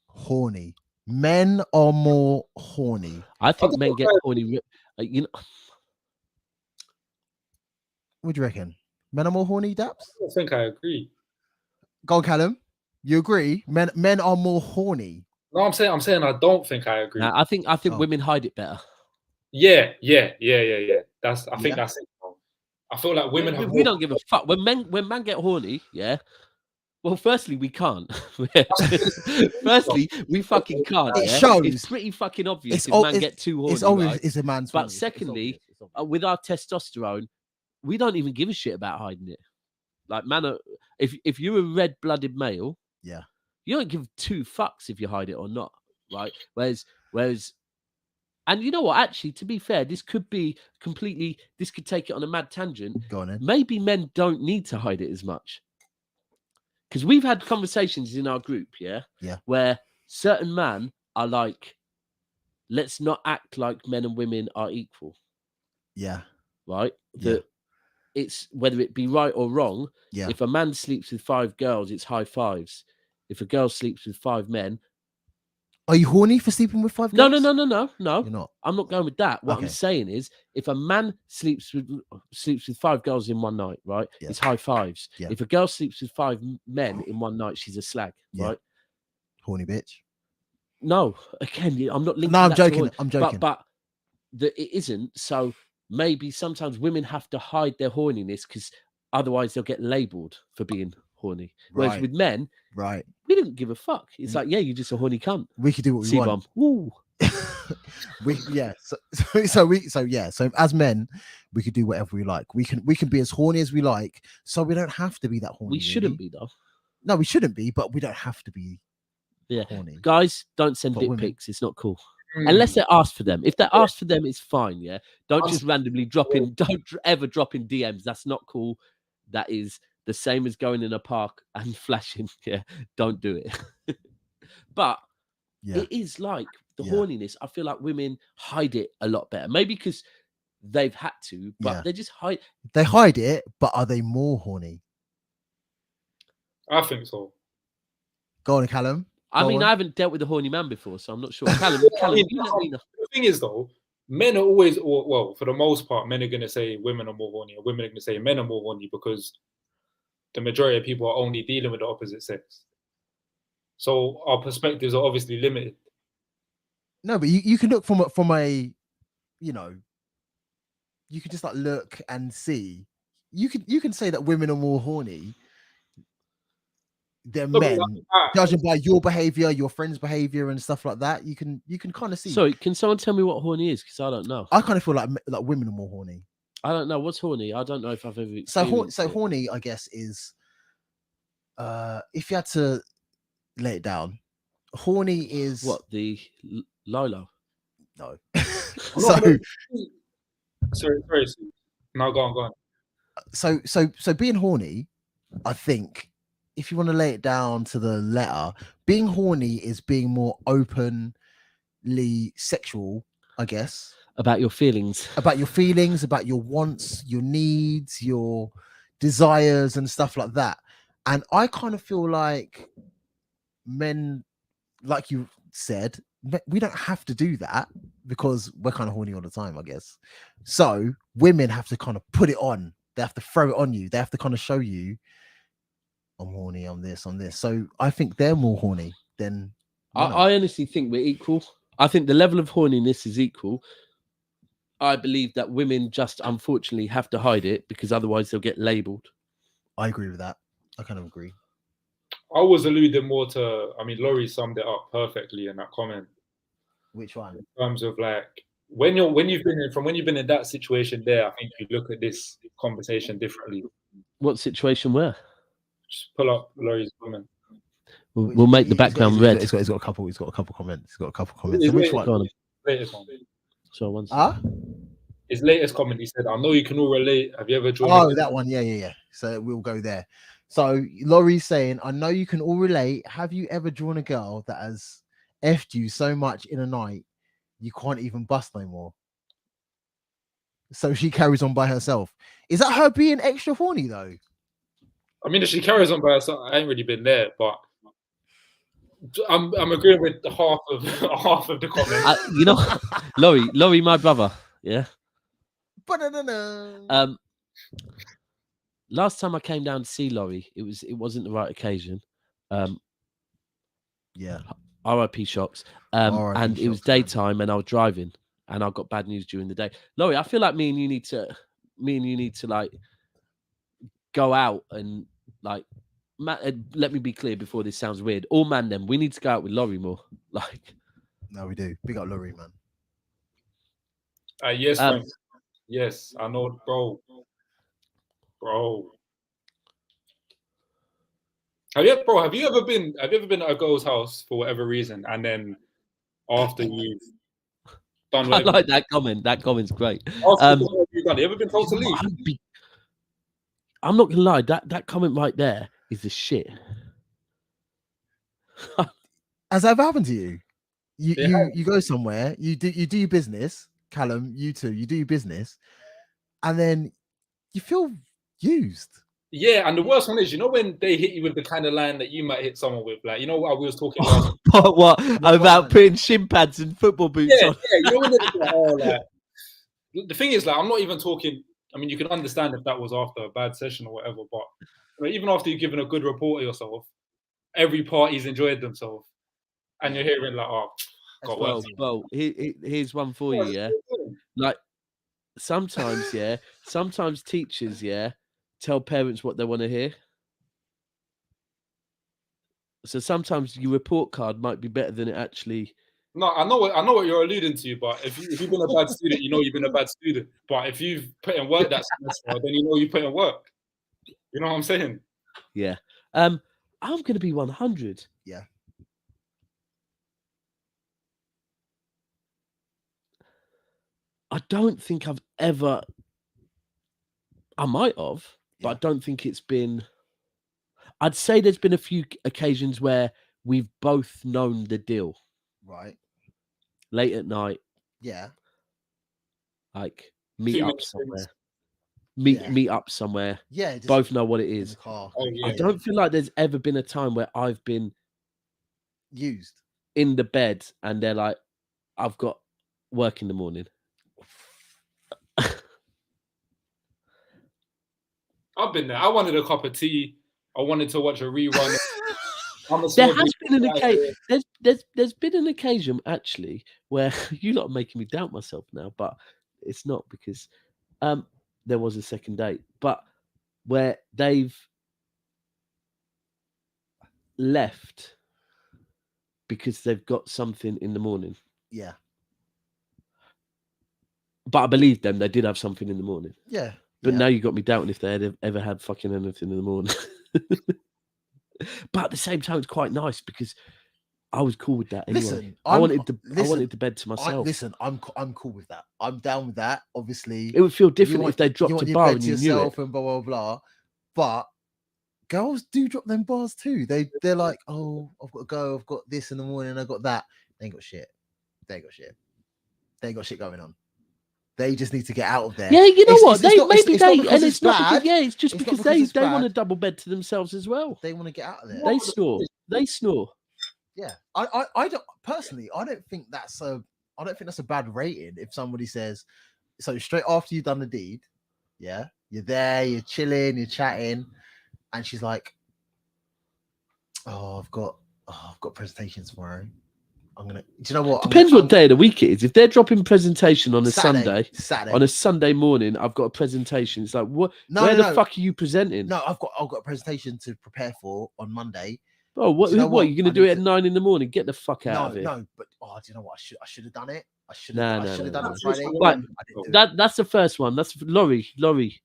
horny. Men are more horny. I think men get horny. You know, what do you reckon? Men are more horny, Daps? I think I agree. Go on, Callum. You agree? Men are more horny. No, I'm saying I don't think I agree. I think women hide it better. Yeah. I think that's it. I feel like women have. We don't give a fuck when men get horny. Yeah. Well, firstly, we can't. Firstly, we fucking can't. It shows. It's pretty fucking obvious if men get too horny. It's obvious. Right? It's a man's. But secondly, with our testosterone, we don't even give a shit about hiding it. Like, man, if you're a red-blooded male, yeah, you don't give two fucks if you hide it or not, right? Whereas, and you know what? Actually, to be fair, this could take it on a mad tangent. Go on then. Maybe men don't need to hide it as much. Because we've had conversations in our group, yeah, where certain men are like, let's not act like men and women are equal. Yeah. Right? That it's whether it be right or wrong. Yeah. If a man sleeps with 5 girls, it's high fives. If a girl sleeps with 5 men. Are you horny for sleeping with 5 girls? No. You're not. I'm not going with that. What I'm saying is, if a man sleeps with 5 girls in one night, right? Yeah. It's high fives. Yeah. If a girl sleeps with 5 men in one night, she's a slag, right? Horny bitch. No, again, I'm not linking. No, I'm joking. I'm joking. But it isn't. So maybe sometimes women have to hide their horniness because otherwise they'll get labelled for being horny. Whereas with men, we didn't give a fuck. It's like, you're just a horny cunt. We could do what we want. Woo. So as men, we could do whatever we like. We can be as horny as we like. So we don't have to be that horny. We shouldn't be though. No, we shouldn't be, but we don't have to be. Yeah, horny. Guys, don't send dick pics. It's not cool. Unless they're asked for them. If they're asked for them, it's fine. Yeah, don't just randomly drop in. Don't ever drop in DMs. That's not cool. That is the same as going in a park and flashing. Yeah, don't do it. But it is like the horniness. I feel like women hide it a lot better. Maybe because they've had to, but they just hide. They hide it, but are they more horny? I think so. Go on, Callum. I haven't dealt with a horny man before, so I'm not sure. Callum, you let me know. The thing is, though, men are always, well, for the most part, men are going to say women are more horny, or women are going to say men are more horny because the majority of people are only dealing with the opposite sex. So our perspectives are obviously limited. No, but you can look from a, you know, you can just like look and see. You can say that women are more horny than men, judging by your behavior, your friends' behavior, and stuff like that. You can kind of see. Sorry, can someone tell me what horny is? Because I don't know. I kind of feel like women are more horny. I don't know what's horny. I don't know if I've ever experienced so horny, I guess, is if you had to lay it down, horny is what, the Lolo? No. Sorry. No, go on. So being horny, I think, if you want to lay it down to the letter, being horny is being more openly sexual, I guess. About your feelings, about your wants, your needs, your desires, and stuff like that. And I kind of feel like men, like you said, we don't have to do that because we're kind of horny all the time, I guess. So women have to kind of put it on. They have to throw it on you. They have to kind of show you, I'm horny, I'm this. So I think they're more horny than... I honestly think we're equal. I think the level of horniness is equal. I believe that women just unfortunately have to hide it because otherwise they'll get labelled. I agree with that. I kind of agree. I was alluding more to, Laurie summed it up perfectly in that comment. Which one? In terms of like, when you've been in that situation there, I think you look at this conversation differently. What situation where? Just pull up Laurie's comment. We'll make the background red. He's got a couple comments. So which one? Latest one. So one. His latest comment, he said, "I know you can all relate. Have you ever drawn?" Oh, that one. Yeah. So we'll go there. So Laurie's saying, "I know you can all relate. Have you ever drawn a girl that has effed you so much in a night you can't even bust no more?" so she carries on by herself. Is that her being extra horny though? I mean, if she carries on by herself, I ain't really been there, but I'm agreeing with half of the comments. You know, Laurie, my brother. Yeah. Last time I came down to see Laurie, it wasn't the right occasion. Yeah. R.I.P. Shocks. And it was daytime, and I was driving, and I got bad news during the day. Laurie, I feel like me and you need to like go out and like. Let me be clear before this sounds weird. All man, then we need to go out with Laurie more. Like, no, we do. Big up Laurie, man. Yes, Frank. Yes, I know, bro. Have you ever been at a girl's house for whatever reason, and then after you've done whatever, I like that comment. That comment's great. After you've done, you ever been told to leave? I'm not gonna lie. That comment right there is the shit. Has that happened to you? You go somewhere, you do your business, Callum, you too, you do your business, and then you feel used. Yeah, and the worst one is, you know, when they hit you with the kind of line that you might hit someone with, like, you know what we was talking about? what about putting shin pads and football boots on? Yeah, you know when they're like, the thing is, like, I'm not even talking. I mean, you can understand if that was after a bad session or whatever, but even after you've given a good report of yourself, every party's enjoyed themselves, and you're hearing like, oh, God, well, here's one for you, yeah. Like sometimes teachers, tell parents what they want to hear. So sometimes your report card might be better than it actually. No, I know what you're alluding to, but if you've been a bad student, you know you've been a bad student. But if you've put in work that semester, then you know you put in work. You know what I'm saying? Yeah. I'm gonna be 100. Yeah. I don't think I've ever. I might have, but I don't think it's been. I'd say there's been a few occasions where we've both known the deal. Right. Late at night. Yeah. Like meet up somewhere. Meet up somewhere. Yeah. Both know what it is. Oh, yeah. I don't feel like there's ever been a time where I've been used in the bed and they're like, I've got work in the morning. I've been there. I wanted a cup of tea. I wanted to watch a rerun. There has been an occasion. There's been an occasion actually where you lot are making me doubt myself now, but it's not because there was a second date, but where they've left because they've got something in the morning. Yeah. But I believe them. They did have something in the morning. Yeah. But now you got me doubting if they had ever had fucking anything in the morning. But at the same time, it's quite nice because I was cool with that anyway. Listen, I wanted the bed to myself. I'm cool with that. I'm down with that. Obviously, it would feel different if they dropped a bar and you knew it. And blah blah blah. But girls do drop them bars too. They're like, oh, I've got to go. I've got this in the morning. I got that. They ain't got shit. They ain't got shit going on. They just need to get out of there. Yeah, you know what? It's just because they want a double bed to themselves as well. They want to get out of there. They snore. Yeah, I don't personally. I don't think that's a bad rating if somebody says so straight after you've done the deed. Yeah, you're there, you're chilling, you're chatting, and she's like, "Oh, I've got presentation tomorrow. Do you know what? Depends what day of the week it is. If they're dropping presentation on a Saturday, on a Sunday morning, I've got a presentation. It's like, what? Where the fuck are you presenting? No, I've got a presentation to prepare for on Monday. Oh, what? You're going to do it at 9 in the morning? Get the fuck out of here. No, but do you know what? I should have done it. I should have done it Friday. Right. That's the first one. That's Laurie.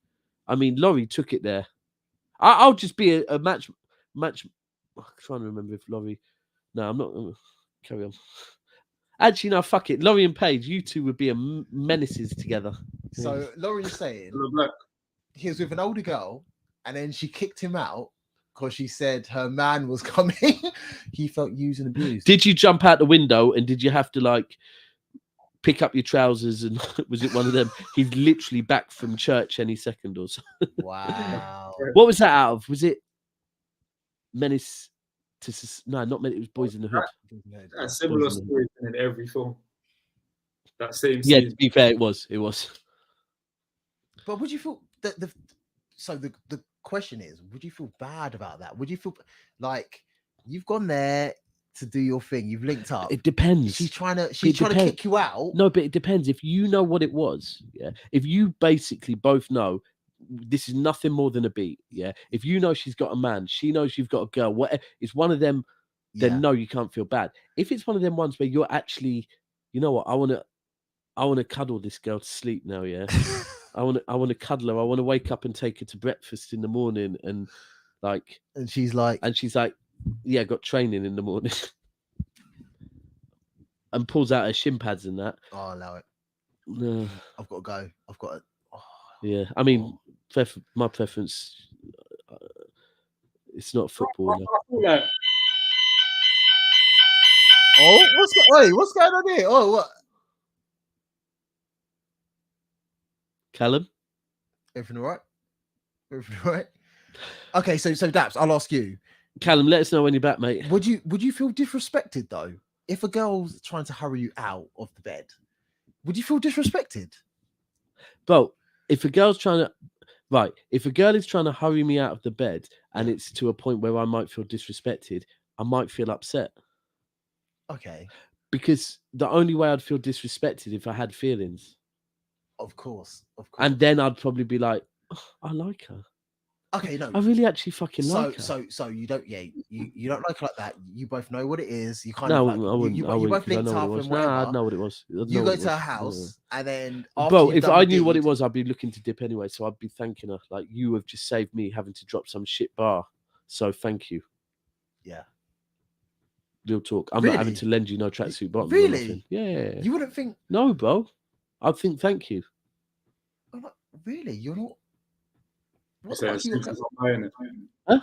I mean, Laurie took it there. I'll just be a match. I'm trying to remember if Laurie. No, I'm not. Carry on. Actually, no, fuck it. Laurie and Paige, you two would be menaces together. So Laurie's saying he was with an older girl, and then she kicked him out because she said her man was coming. He felt used and abused. Did you jump out the window, and did you have to like pick up your trousers, and was it one of them? He's literally back from church any second or so. Wow. What was that out of? Was it Menace to no, not Menace, it was Boys in the Hood. A similar story in every film. That same Yeah, scene. to be fair, it was. But would you feel that the question is, would you feel bad about that? Would you feel like you've gone there to do your thing, you've linked up? It depends. She's trying to kick you out. No, but it depends. If you know what it was, yeah. If you basically both know this is nothing more than a beat, yeah. If you know she's got a man, she knows you've got a girl, whatever, it's one of them, then no, you can't feel bad. If it's one of them ones where you're actually, you know what, I want to cuddle this girl to sleep now, yeah. I want to cuddle her. I want to wake up and take her to breakfast in the morning, and she's like, yeah, got training in the morning, and pulls out her shin pads and that. Oh, allow it. No, I've got to go. I've got to. Oh. Yeah, I mean, my preference, it's not football. Oh, what's going on here? Oh, what? Callum? Everything all right? Everything all right? Okay, so Daps, I'll ask you. Callum, let us know when you're back, mate. Would you feel disrespected though? If a girl's trying to hurry you out of the bed, would you feel disrespected? Bro, if a girl is trying to hurry me out of the bed and it's to a point where I might feel disrespected, I might feel upset. Okay. Because the only way I'd feel disrespected if I had feelings. Of course. And then I'd probably be like, oh, I like her. Okay, no. I really actually fucking like her. So you don't, you don't like her like that. You both know what it is. You kind of like, you both linked up and whatever. Nah, I know what it was. You go to her house and then bro, if I knew what it was, I'd be looking to dip anyway. So I'd be thanking her. Like, you have just saved me having to drop some shit bar. So thank you. Yeah. Real talk. I'm not having to lend you no tracksuit bottoms. Really? Yeah. You wouldn't think? No, bro. I'd think thank you. I'm like, really? You're not? What the fuck you Huh?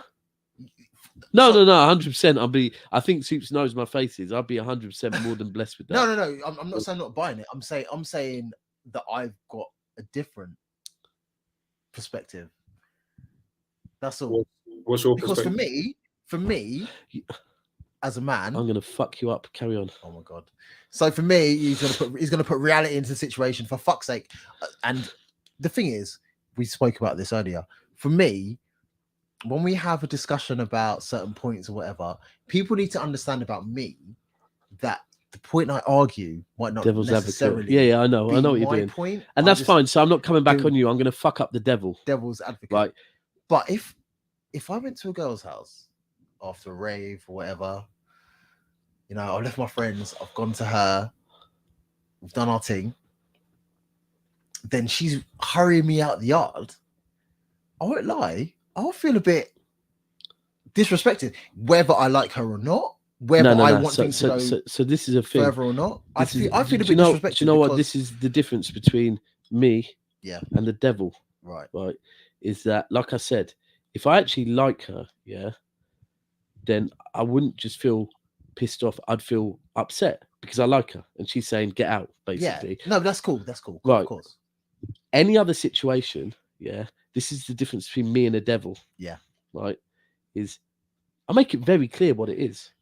No, 100%. I think Soups knows my faces. I'd be 100% more than blessed with that. No. I'm not saying not buying it. I'm saying that I've got a different perspective. That's all. What's your because perspective? for me, as a man, I'm gonna fuck you up. Carry on. Oh my god. So for me, he's gonna put reality into the situation, for fuck's sake. And the thing is, we spoke about this earlier. For me, when we have a discussion about certain points or whatever, people need to understand about me that the point I argue might not Devil's necessarily advocate. Yeah, I know what you're doing. Point. And that's fine. So I'm not coming back on you. I'm gonna fuck up the devil's advocate. Right. But if I went to a girl's house after a rave or whatever, you know, I've left my friends, I've gone to her, we've done our thing, then she's hurrying me out the yard, I won't lie, I'll feel a bit disrespected, whether I like her or not, whether I want things to go so this is a thing. Further or not. I feel a bit disrespected. Do you know what? This is the difference between me and the devil. Right. Is that, like I said, if I actually like her, then I wouldn't just feel pissed off. I'd feel upset because I like her and she's saying get out, basically. No, that's cool. Right. Of course. Any other situation, this is the difference between me and the devil. Right. Is I make it very clear what it is.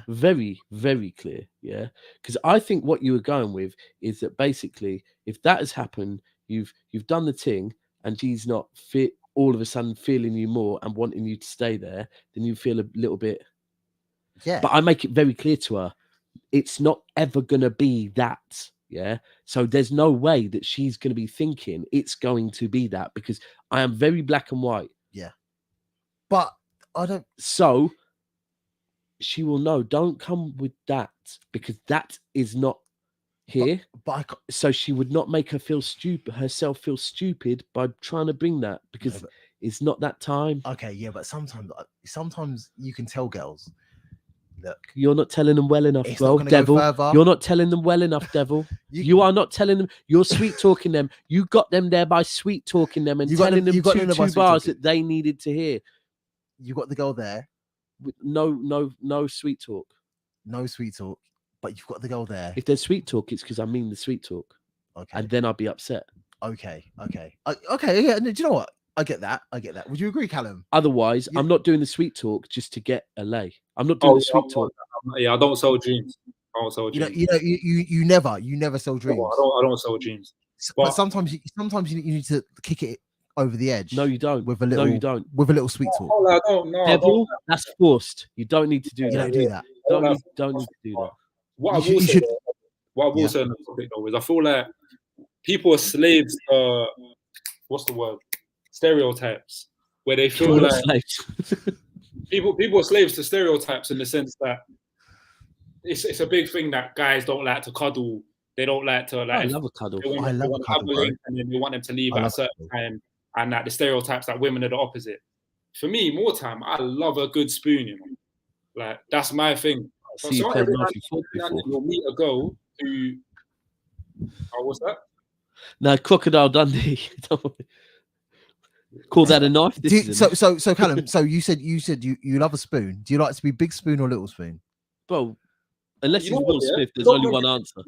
Very, very clear. Because I think what you were going with is that basically, if that has happened, you've done the thing and she's not fit all of a sudden feeling you more and wanting you to stay there, then you feel a little bit. But I make it very clear to her, it's not ever gonna be that. So there's no way that she's gonna be thinking it's going to be that, because I am very black and white. But I don't. So she will know, don't come with that, because that is not here. So she would not make herself feel stupid by trying to bring that, because it's not that time. Okay, but sometimes you can tell girls, look, you're not telling them well enough, bro. Devil, you're not telling them well enough, devil. You are not telling them. You're sweet talking them. You got them there by sweet talking them and telling them two bars that they needed to hear. You got the girl there. No sweet talk. No sweet talk. but you've got the girl there. If there's sweet talk, it's because I mean the sweet talk. Okay. And then I'll be upset. Okay. Yeah. Do you know what? I get that. Would you agree, Callum? Otherwise, I'm not doing the sweet talk just to get a lay. I'm not doing the sweet talk. I don't sell dreams. I don't sell dreams. You never sell dreams. I don't sell dreams. But sometimes you need to kick it over the edge. No, you don't. With a little, no, you don't. With a little sweet talk. I don't. Devil, that's forced. You don't need to do that. You don't do that. Don't need to do that. What I will say on the topic though is I feel like people are slaves to what's the word? Stereotypes, where they feel like people are slaves to stereotypes in the sense that it's a big thing that guys don't like to cuddle. They don't like to like. I love a cuddle. I love a cuddle, and then they want them to leave at a certain time, and that the stereotypes that women are the opposite. For me, more time, I love a good spoon. You know, like that's my thing. So you'll meet a girl who. Oh, what's that? No, Crocodile Dundee. Call that a knife? So Callum, so you said you love a spoon. Do you like to be big spoon or little spoon? Bro, unless it's Will Smith, there's only one answer.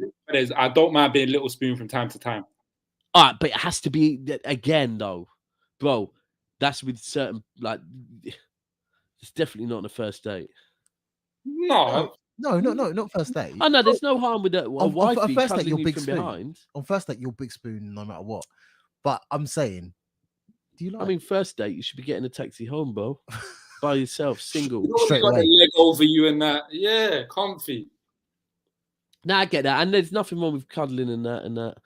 I don't mind being little spoon from time to time. All right, but it has to be again though, bro. That's with certain like. It's definitely not on a first date. No, not first date. Oh no, there's no harm with that. On first date, you're big spoon. Behind. On first date, you're big spoon no matter what. But I'm saying, do you like? I mean, first date, you should be getting a taxi home, bro, by yourself, single. Straight away. A leg over you and that, yeah, comfy. Nah, I get that, and there's nothing wrong with cuddling and that.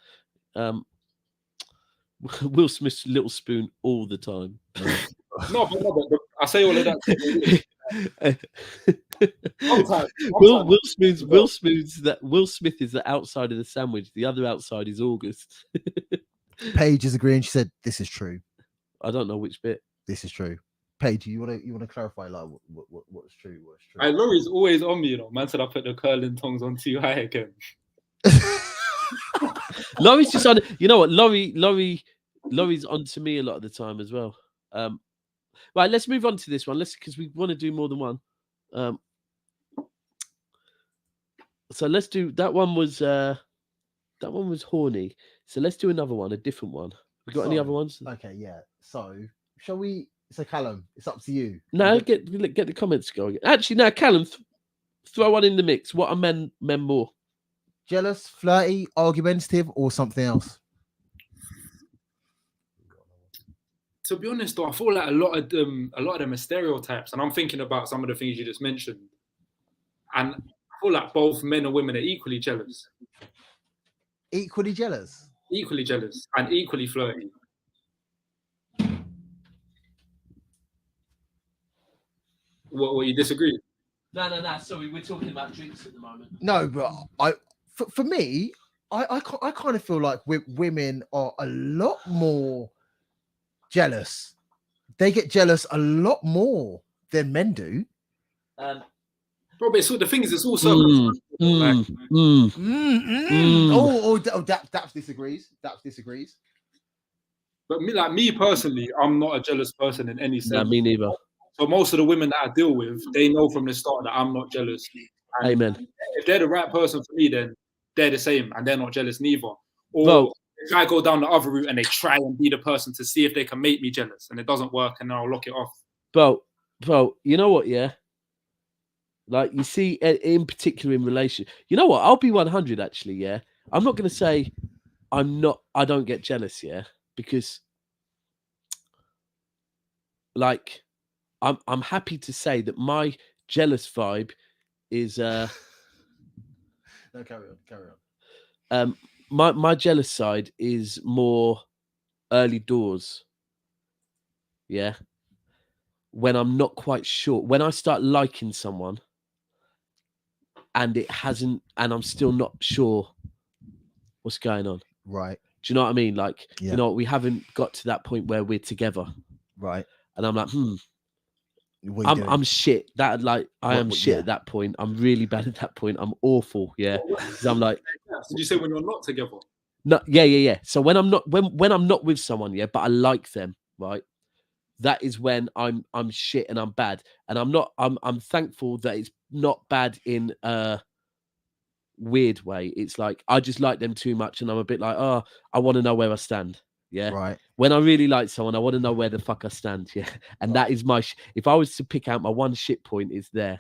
Will Smith's little spoon all the time. No, but I say all of that. Will Smith is the outside of the sandwich. The other outside is August. Paige is agreeing. She said, "This is true." I don't know which bit. This is true. Paige, you want to clarify like what's true? What's true? Laurie's always on me, you know. Man said I put the curling tongs on too high again. Laurie's just on. You know what? Laurie's on to me a lot of the time as well. Right, let's move on to this one. Because we want to do more than one. So let's do that one. Was horny. So let's do another one, a different one. We got any other ones? Okay, yeah. So shall we? So Callum, it's up to you. No, get the comments going. Actually, now Callum, throw one in the mix. What are men more? Jealous, flirty, argumentative, or something else? To be honest, though, I feel like a lot of them are stereotypes, and I'm thinking about some of the things you just mentioned, and I feel like both men and women are equally jealous. Equally jealous. Equally jealous and equally flirty. What you disagree? No. Sorry, we're talking about drinks at the moment. No, but for me, I kind of feel like women are a lot more jealous. They get jealous a lot more than men do. Probably. So the thing is, it's also Daps disagrees. Daps disagrees. But me personally, I'm not a jealous person in any sense. No, me neither. So most of the women that I deal with, they know from the start that I'm not jealous. And amen. If they're the right person for me, then they're the same, and they're not jealous neither. Or if I go down the other route and they try and be the person to see if they can make me jealous, and it doesn't work, and then I'll lock it off. Bro, you know what? Yeah. Like you see, in particular in relation, you know what? I'll be 100 actually. Yeah, I'm not going to say I don't get jealous. Yeah, because like I'm happy to say that my jealous vibe is No, carry on. My jealous side is more early doors. Yeah, when I'm not quite sure, when I start liking someone. And it hasn't, and I'm still not sure what's going on. Right. Do you know what I mean? Like, you know, we haven't got to that point where we're together. Right. And I'm like, I'm shit. That like, I am shit at that point. I'm really bad at that point. I'm awful. Yeah. Because I'm like. Did you say when you're not together? No. Yeah. So when I'm not with someone, yeah, but I like them, right? That is when I'm shit and I'm bad. And I'm thankful that it's not bad in weird way. It's like I just like them too much, and I'm a bit like, oh, I want to know where I stand. Yeah. Right. When I really like someone, I want to know where the fuck I stand. Yeah. And that is my. If I was to pick out my one shit point, is there.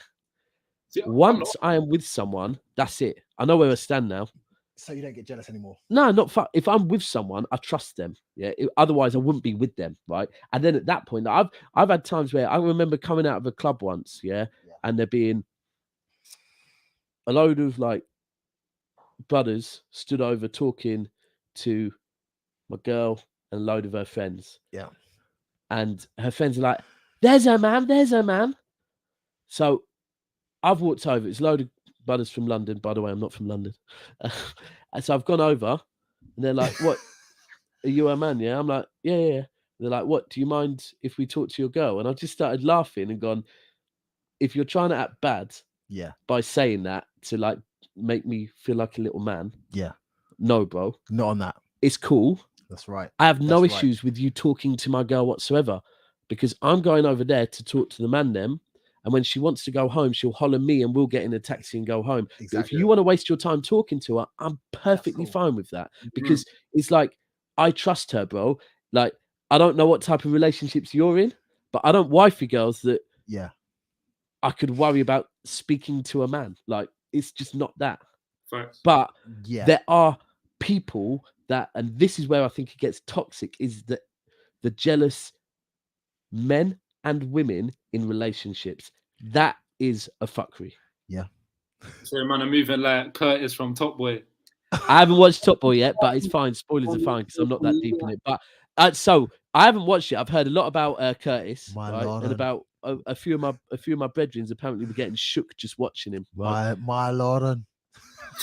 See, Once I am with someone, that's it. I know where I stand now. So you don't get jealous anymore? No, not if I'm with someone, I trust them. Yeah. Otherwise, I wouldn't be with them, right? And then at that point, I've had times where I remember coming out of a club once, yeah. And there being a load of like brothers stood over talking to my girl and a load of her friends. Yeah. And her friends are like, there's her man. So I've walked over. It's a load of brothers from London. By the way, I'm not from London. And so I've gone over and they're like, what? Are you her man? Yeah. I'm like, yeah. They're like, what? Do you mind if we talk to your girl? And I just started laughing and gone, if you're trying to act bad by saying that to like make me feel like a little man. Yeah. No, bro. Not on that. It's cool. That's right. I have no issues with you talking to my girl whatsoever, because I'm going over there to talk to the man them. And when she wants to go home, she'll holler me and we'll get in a taxi and go home. Exactly. But if you want to waste your time talking to her, I'm perfectly fine with that, because it's like, I trust her, bro. Like, I don't know what type of relationships you're in, but I don't wifey girls that I could worry about speaking to a man. Like, it's just not that. Thanks. But there are people that, and this is where I think it gets toxic, is that the jealous men and women in relationships. That is a fuckery. Yeah. So man, I'm moving like Curtis from Top Boy. I haven't watched Top Boy yet, but it's fine. Spoilers are fine because I'm not that deep in it. But so I haven't watched it. I've heard a lot about Curtis, right? And about a few of my brethren apparently were getting shook just watching him. Right? My lord.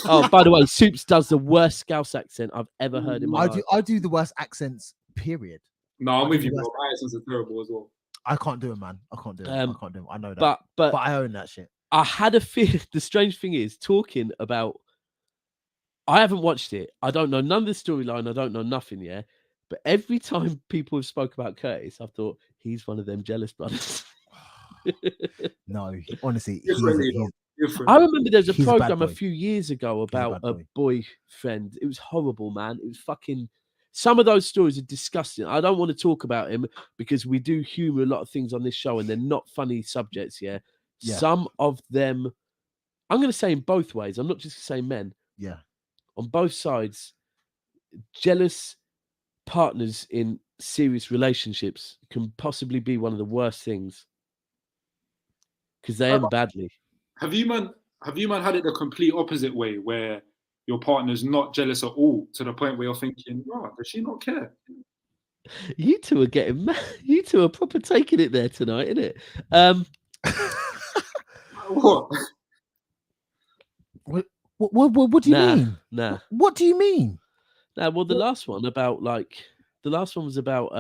Oh, by the way, Soups does the worst Scouse accent I've ever heard in my life. I do the worst accents, period. No, I'm with you, bro. My accents are terrible as well. I can't do it, man. I can't do it. I know that. But I own that shit. I had a fear. The strange thing is, talking about, I haven't watched it. I don't know none of the storyline. I don't know nothing yet. But every time people have spoke about Curtis, I've thought he's one of them jealous brothers. No, honestly, I remember there's a program a few years ago about a boyfriend. It was horrible, man. It was fucking. Some of those stories are disgusting. I don't want to talk about him because we do humor a lot of things on this show and they're not funny subjects. Yeah. Some of them, I'm going to say in both ways. I'm not just going to say men. Yeah. On both sides, jealous partners in serious relationships can possibly be one of the worst things because they end badly. Have you man had it the complete opposite way, where your partner's not jealous at all, to the point where you're thinking, oh, does she not care? You two are getting mad. You two are proper taking it there tonight, isn't it? What? What do you mean? Nah. What do you mean? Nah, well, the last one was about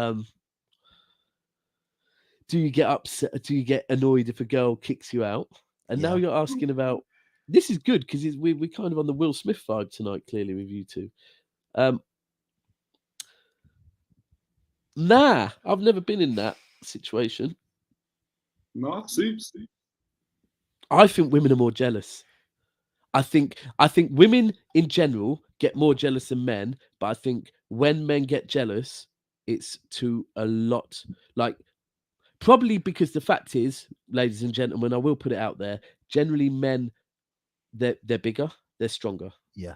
do you get upset? Do you get annoyed if a girl kicks you out? And now you're asking about. This is good because we're kind of on the Will Smith vibe tonight, clearly, with you two. Nah, I've never been in that situation. No, Soups. I think women are more jealous. I think women in general get more jealous than men, but I think when men get jealous, it's to a lot. Like, probably because the fact is, ladies and gentlemen, I will put it out there, generally men, they're bigger, they're stronger. Yeah.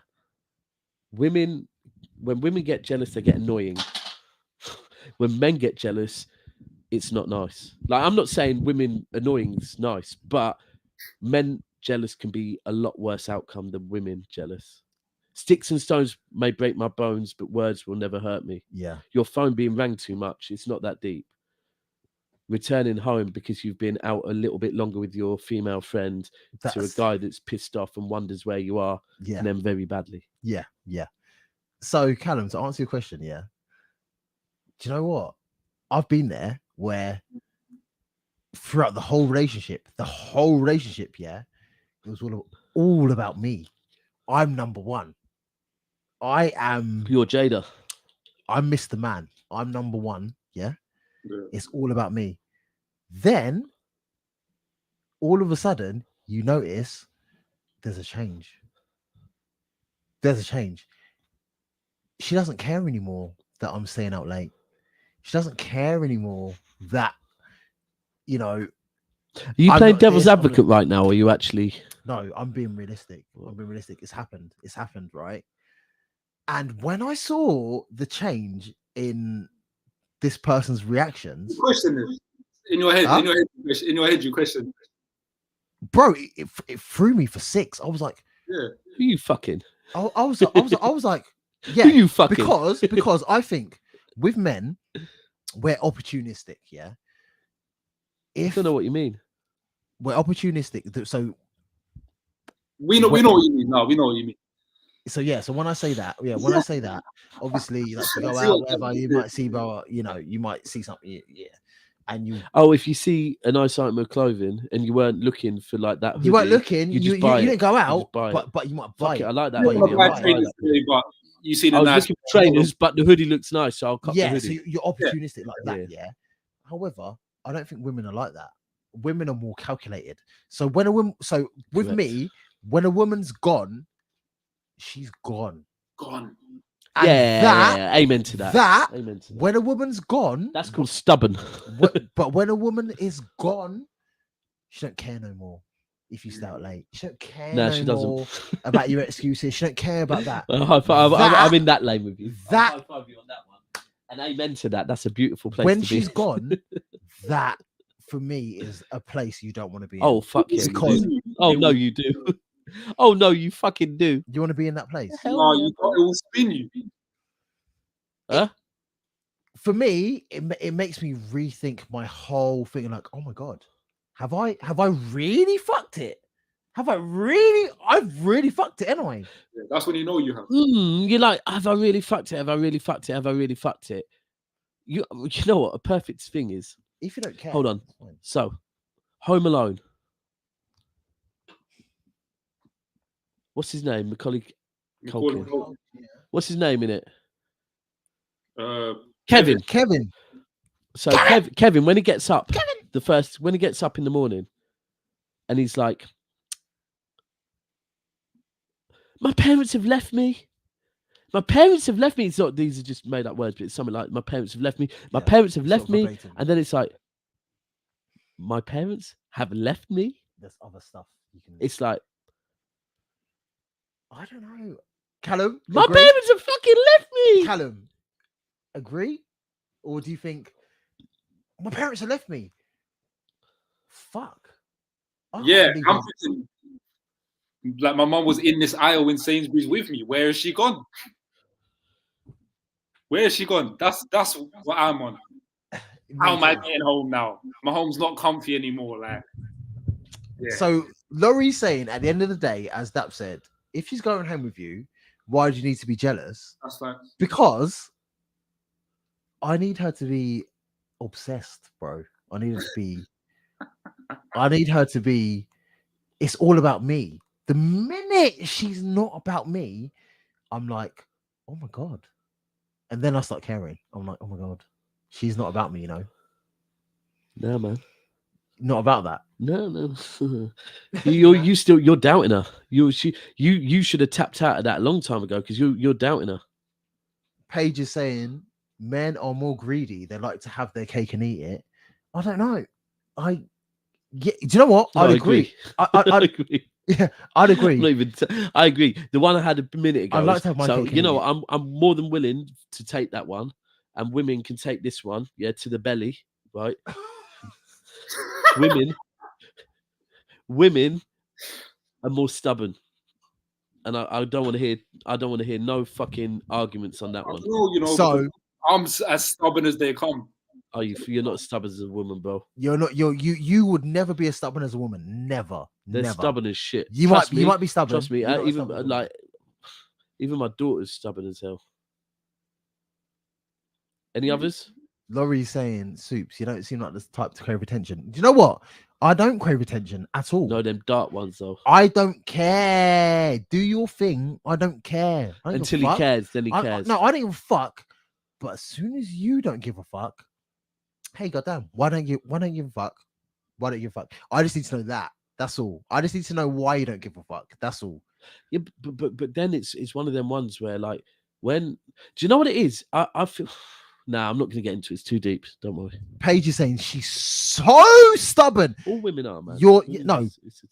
When women get jealous, they get annoying. When men get jealous, it's not nice. Like, I'm not saying women annoying is nice, but men jealous can be a lot worse outcome than women jealous. Sticks and stones may break my bones, but words will never hurt me. Yeah. Your phone being rang too much, it's not that deep. Returning home because you've been out a little bit longer with your female friend to a guy that's pissed off and wonders where you are, and then very badly. Yeah. So, Callum, to answer your question, do you know what? I've been there where throughout the whole relationship, it was all about me. I'm number one. You're Jada. I'm Mr. Man. I'm number one. Yeah. It's all about me. Then all of a sudden you notice there's a change. there's a change. She doesn't care anymore that I'm staying out late. She doesn't care anymore that, you know. Are you playing devil's advocate right now, or are you actually? No, I'm being realistic. I'm being realistic. It's happened. It's happened, right? And when I saw the change in this person's reactions, you question it in your head. Huh? In your head, you question. Bro, it threw me for 6. I was like, yeah, who you fucking? I was like, yeah, who you fucking? Because I think with men, we're opportunistic. Yeah. I don't know what you mean. We're opportunistic. So we know what you mean. No, we know what you mean. So yeah, so when I say that, obviously, like you go out, whatever, you might see, bro, you might see something, yeah. And you, if you see a nice item of clothing and you weren't looking for like that hoodie, you weren't looking, you didn't go out, but you might buy it. I like that. But you see the nice looking for trainers, but the hoodie looks nice, so I'll cop the hoodie. So you're opportunistic like that, yeah. However, I don't think women are like that. Women are more calculated. So when a woman, with me, when a woman's gone, she's gone. And yeah, amen to that. Amen to that. When a woman's gone, that's called stubborn. But when a woman is gone, she don't care no more. If you stay out late, she don't care more about your excuses. She don't care about that. I'm in that lane with you. I'll high five you on that one. And amen to that. That's a beautiful place. When she's gone, that for me is a place you don't want to be in. Oh fuck yeah! No, you do. Oh no, you fucking do. You want to be in that place? No, it will spin you. Huh? For me, it makes me rethink my whole thing. Like, oh my god, have I really fucked it? I've really fucked it anyway. Yeah, that's when you know you have. You're like, have I really fucked it? Have I really fucked it? Have I really fucked it? You know what? A perfect thing is. If you don't care. Hold on. So, Home Alone. What's his name? Macaulay Culkin. What's his name in it? Kevin. So Kevin, when he gets up, when he gets up in the morning, and he's like, "My parents have left me. My parents have left me." It's not; these are just made up words, but it's something like, "My parents have left me. My parents have left me," and then it's like, "My parents have left me." There's other stuff you can. It's like, I don't know, Callum. My parents have fucking left me. Callum, agree, or do you think my parents have left me? Fuck. I'm thinking, like my mum was in this aisle in Sainsbury's with me. Where is she gone? That's what I'm on. How am I getting home now? My home's not comfy anymore. Like, yeah. So Laurie's saying at the end of the day, as Dap said, if she's going home with you, why do you need to be jealous? That's fine. Because I need her to be obsessed, bro. I need her to be. It's all about me. The minute she's not about me, I'm like, oh my god. And then I start caring. I'm like, oh my god, she's not about me, No, man. Not about that. No. You're doubting her. You should have tapped out of that a long time ago because you're doubting her. Paige is saying men are more greedy. They like to have their cake and eat it. I don't know. Do you know what? I'd agree. I'd agree. Yeah, I'd agree. I agree. The one I had a minute ago. I'd like to have my cake. You know what? I'm more than willing to take that one, and women can take this one. Yeah, to the belly, right? Women are more stubborn, and I don't want to hear. I don't want to hear no fucking arguments on that one. So I'm as stubborn as they come. Are you? You're not stubborn as a woman, bro. You're not. You would never be as stubborn as a woman. Never. They're never. stubborn as shit. You might be stubborn. Trust me. Even my daughter's stubborn as hell. Any others? Laurie's saying, Soups, you don't seem like the type to crave attention. Do you know what? I don't crave attention at all. No, them dark ones though. I don't care. Do your thing. I don't care. Until he cares, then he cares. No, I don't give a fuck. But as soon as you don't give a fuck, hey, goddamn, why don't you give a fuck? Why don't you give a fuck? I just need to know that. That's all. I just need to know why you don't give a fuck. That's all. Yeah, but then it's one of them ones where like when do you know what it is? I feel I'm not gonna get into it. It's too deep. Don't worry. Paige is saying she's so stubborn. All women are, man.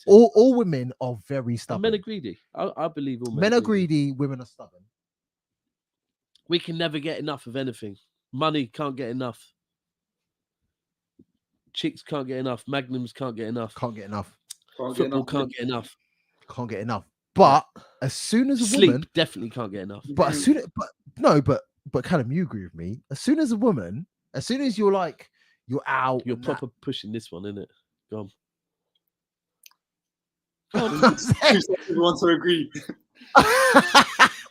All women are very stubborn. And men are greedy. I believe all men are greedy. Women are stubborn. We can never get enough of anything. Money can't get enough. Chicks can't get enough. Magnums can't get enough. Football can't get enough. Can't get enough. But as soon as a woman, definitely can't get enough. But Callum, you agree with me. As soon as you're like you're out, you're proper pushing this one, isn't it? Go on. You want to agree?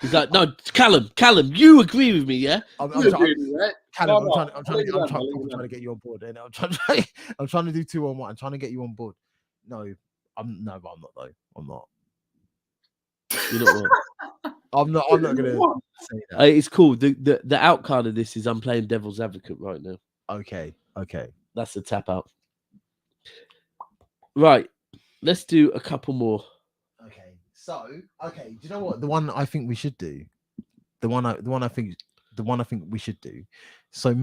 He's like, no, Callum, you agree with me, yeah? I'm trying to get you on board, and I'm trying to do 2 on 1. I'm trying to get you on board. No, I'm not though. I'm not. You're not what? I'm not gonna say that. It's cool. The outcard of this is I'm playing devil's advocate right now. Okay. That's the tap out. Right. Let's do a couple more. Do you know what? The one I think we should do. The one I think we should do. So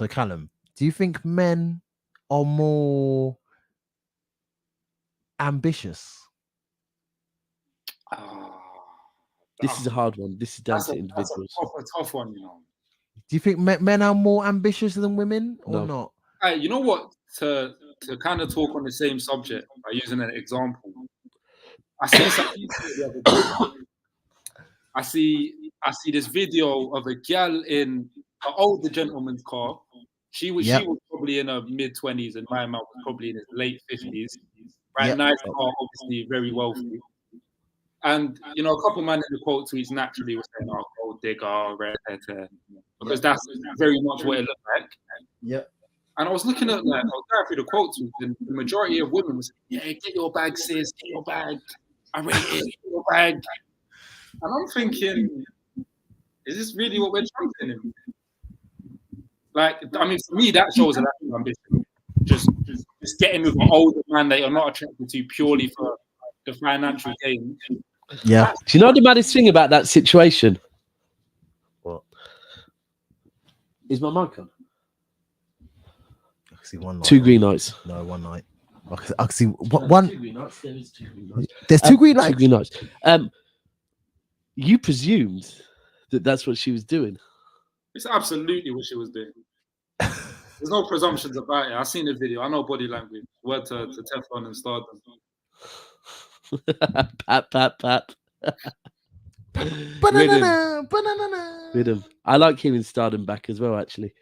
Callum, do you think men are more ambitious? This is a hard one. This is down to individuals. That's a tough one, you know. Do you think men are more ambitious than women or not? You know what? To kind of talk on the same subject by using an example, I see something the other day. I see this video of a gal in an older gentleman's car. She was probably in her mid-20s, and my man was probably in his late 50s. Right, nice car, obviously very wealthy. And you know, a couple man in the quote tweets naturally was saying, "Oh, gold digger, red because that's very much what it looked like." Yep. And I was looking at I was going through the quote tweets, and the majority of women was, "Yeah, get your bag, sis, get your bag. I rate it, get your bag." And I'm thinking, is this really what we're chanting him? Like, I mean, for me, that shows a lack of ambition. Just getting with an older man that you're not attracted to purely for the financial gain. Yeah. Do you know the maddest thing about that situation? What? Is my mic on? I can see one night. 2 green lights. No, one night. I can see one. 2 green lights. There is 2 green lights. There's 2 green lights. 2 green lights. You presumed that that's what she was doing. It's absolutely what she was doing. There's no presumptions about it. I've seen the video. I know body language. Word to Teflon and Stardom. Pat. Rhythm. I like hearing Stardom back as well, actually.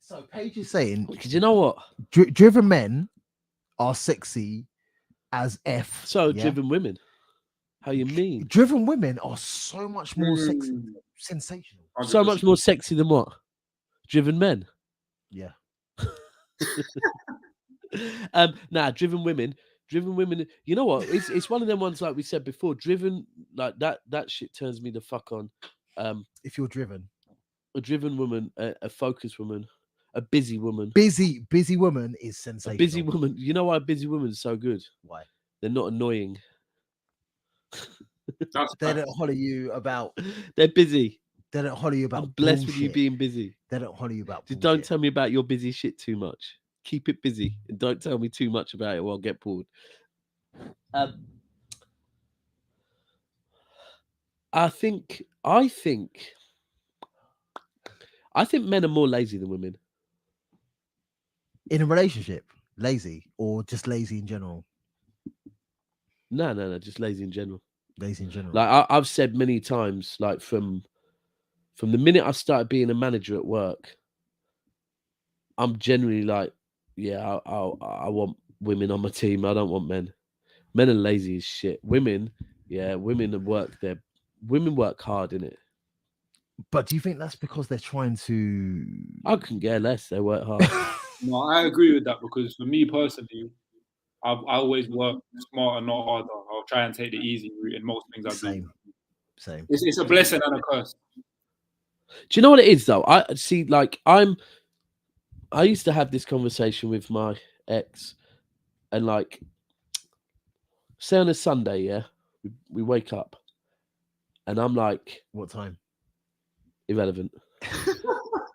So Paige is saying, because you know what? Driven men are sexy as F. So driven women. How you mean? Driven women are so much more sensational. 100%. So much more sexy than what? Driven men. Yeah. Driven women. You know what? It's one of them ones like we said before. Driven, like that shit turns me the fuck on. If you're driven, a driven woman, a focused woman, a busy woman. Busy woman is sensational. A busy woman. You know why a busy woman is so good? Why? They're not annoying. They don't holler you about. They're busy. They don't holler you about. I'm blessed bullshit. with you being busy. They don't holler you about. Just don't tell me about your busy shit too much. Keep it busy and don't tell me too much about it or I'll get bored. I think men are more lazy than women. In a relationship, lazy or just lazy in general? No, just lazy in general. Lazy in general. Like I've said many times, like from the minute I started being a manager at work, I'm generally like, yeah, I want women on my team. I don't want men. Men are lazy as shit. Women work hard, innit? But do you think that's because they're trying to? I couldn't care less. They work hard. No, I agree with that because for me personally, I always work smarter, not harder. I'll try and take the easy route in most things I do. Same. It's a blessing and a curse. Do you know what it is though? I see. Like I used to have this conversation with my ex, and like say on a Sunday, yeah, we wake up, and I'm like, what time? Irrelevant.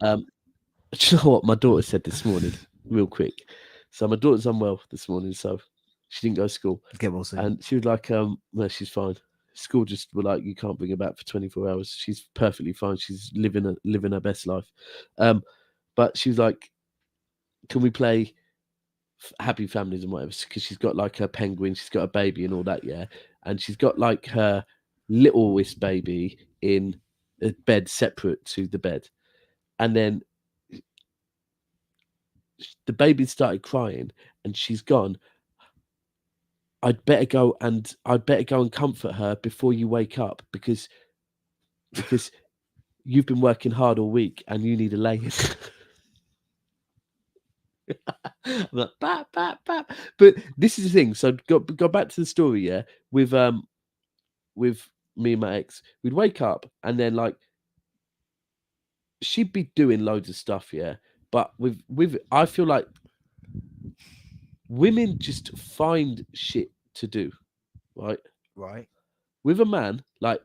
Do you know what my daughter said this morning? Real quick. So my daughter's unwell this morning, so she didn't go to school. Get well soon. And she was like, no, she's fine. School just were like, you can't bring her back for 24 hours. She's perfectly fine. She's living her best life. But she was like, can we play Happy Families and whatever? Because she's got like her penguin, she's got a baby and all that, yeah. And she's got like her littlest baby in a bed separate to the bed. And then the baby started crying and she's gone, I'd better go and comfort her before you wake up because you've been working hard all week and you need a lay-in. I'm like, bap, bap, bap. But this is the thing. So go back to the story, yeah. With me and my ex, we'd wake up and then like she'd be doing loads of stuff, yeah. But with I feel like women just find shit to do, right? Right. With a man, like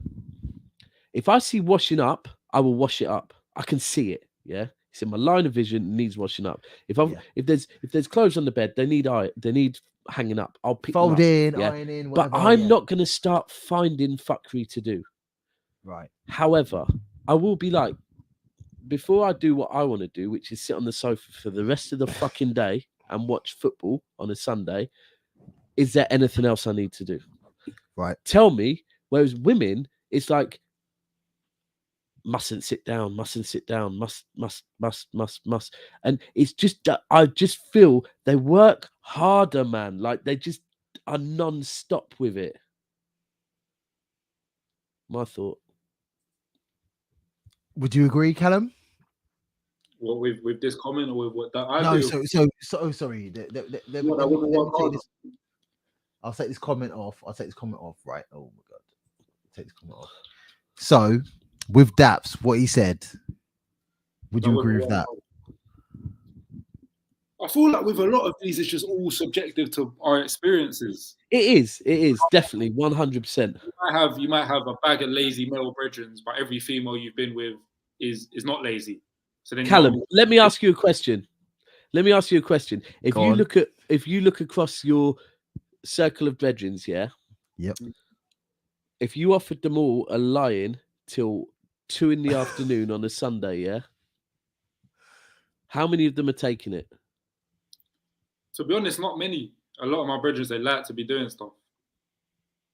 if I see washing up, I will wash it up. I can see it, yeah. It's in my line of vision. It needs washing up. If there's clothes on the bed, they need hanging up. I'll pick fold them up, in, yeah? ironing, but whatever. I'm not going to start finding fuckery to do. Right. However, I will be like, before I do what I want to do, which is sit on the sofa for the rest of the fucking day and watch football on a Sunday, is there anything else I need to do? Right. Tell me. Whereas women, it's like, mustn't sit down, must. And it's just that I just feel they work harder, man. Like they just are non-stop with it. My thought. Would you agree, Callum? What with this comment or with what that I no, do? So sorry. I'll take this comment off. Right. Oh my god. Take this comment off. So with Daps, what he said, would you agree with that? I feel like with a lot of these, it's just all subjective to our experiences. It is definitely 100%. You might have a bag of lazy male brethren, but every female you've been with is not lazy. So then, Callum, let me ask you a question. If you look across your circle of brethren, yeah. Yep. If you offered them all a lie-in till 2 PM on a Sunday, yeah, how many of them are taking it? To be honest, not many. A lot of my brethren, they like to be doing stuff.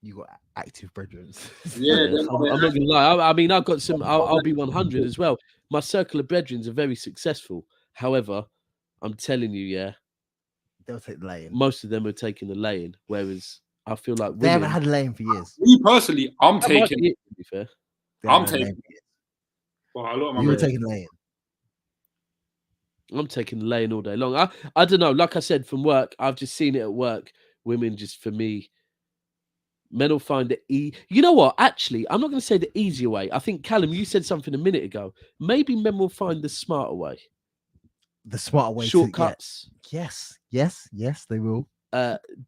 You got active brethren. Yeah, I'm not gonna lie. I mean, I've got some. I'll be 100 as well. My circle of brethren are very successful. However, I'm telling you, yeah, they'll take the lay-in. Most of them are taking the lay-in, whereas I feel like they haven't had a lay-in for years. Me personally, I'm taking. It, to be fair, I'm taking. Well, a lot of my you're taking the lay-in. I'm taking the lay-in all day long. I don't know. Like I said, from work, I've just seen it at work. Women, just for me, men will find it. You know what? Actually, I'm not going to say the easier way. I think, Callum, you said something a minute ago. Maybe men will find the smarter way. The smarter way. Shortcuts. Yes, they will.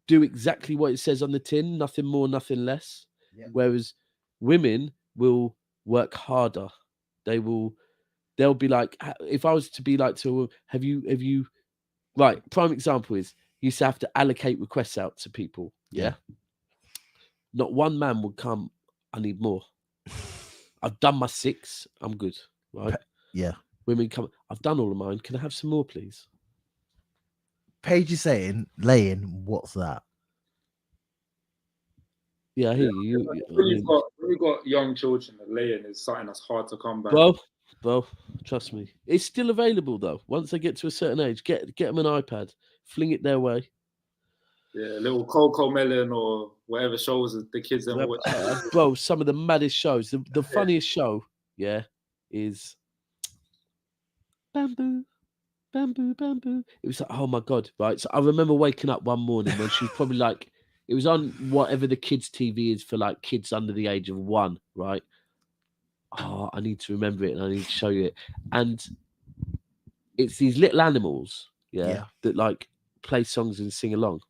Do exactly what it says on the tin. Nothing more, nothing less. Yeah. Whereas women will work harder. They'll be like, if I was to be like, have you, right? Prime example is you used to have to allocate requests out to people. Yeah. Not one man would come, I need more. I've done my 6. I'm good. Right. Yeah. Women come, I've done all of mine. Can I have some more, please? Paige is saying, lay-in, what's that? Yeah, I hear you. When you've got young children, the lay-in is something that's hard to come back. Well, trust me. It's still available, though. Once they get to a certain age, get them an iPad. Fling it their way. Yeah, a little Coco Melon or whatever shows the kids ever watch. Bro, some of the maddest shows. The funniest show, yeah, is Bamboo. It was like, oh my God, right? So I remember waking up one morning when she was probably like, it was on whatever the kids' TV is for like kids under the age of 1, right? Oh, I need to remember it and I need to show you it. And it's these little animals, that like play songs and sing along.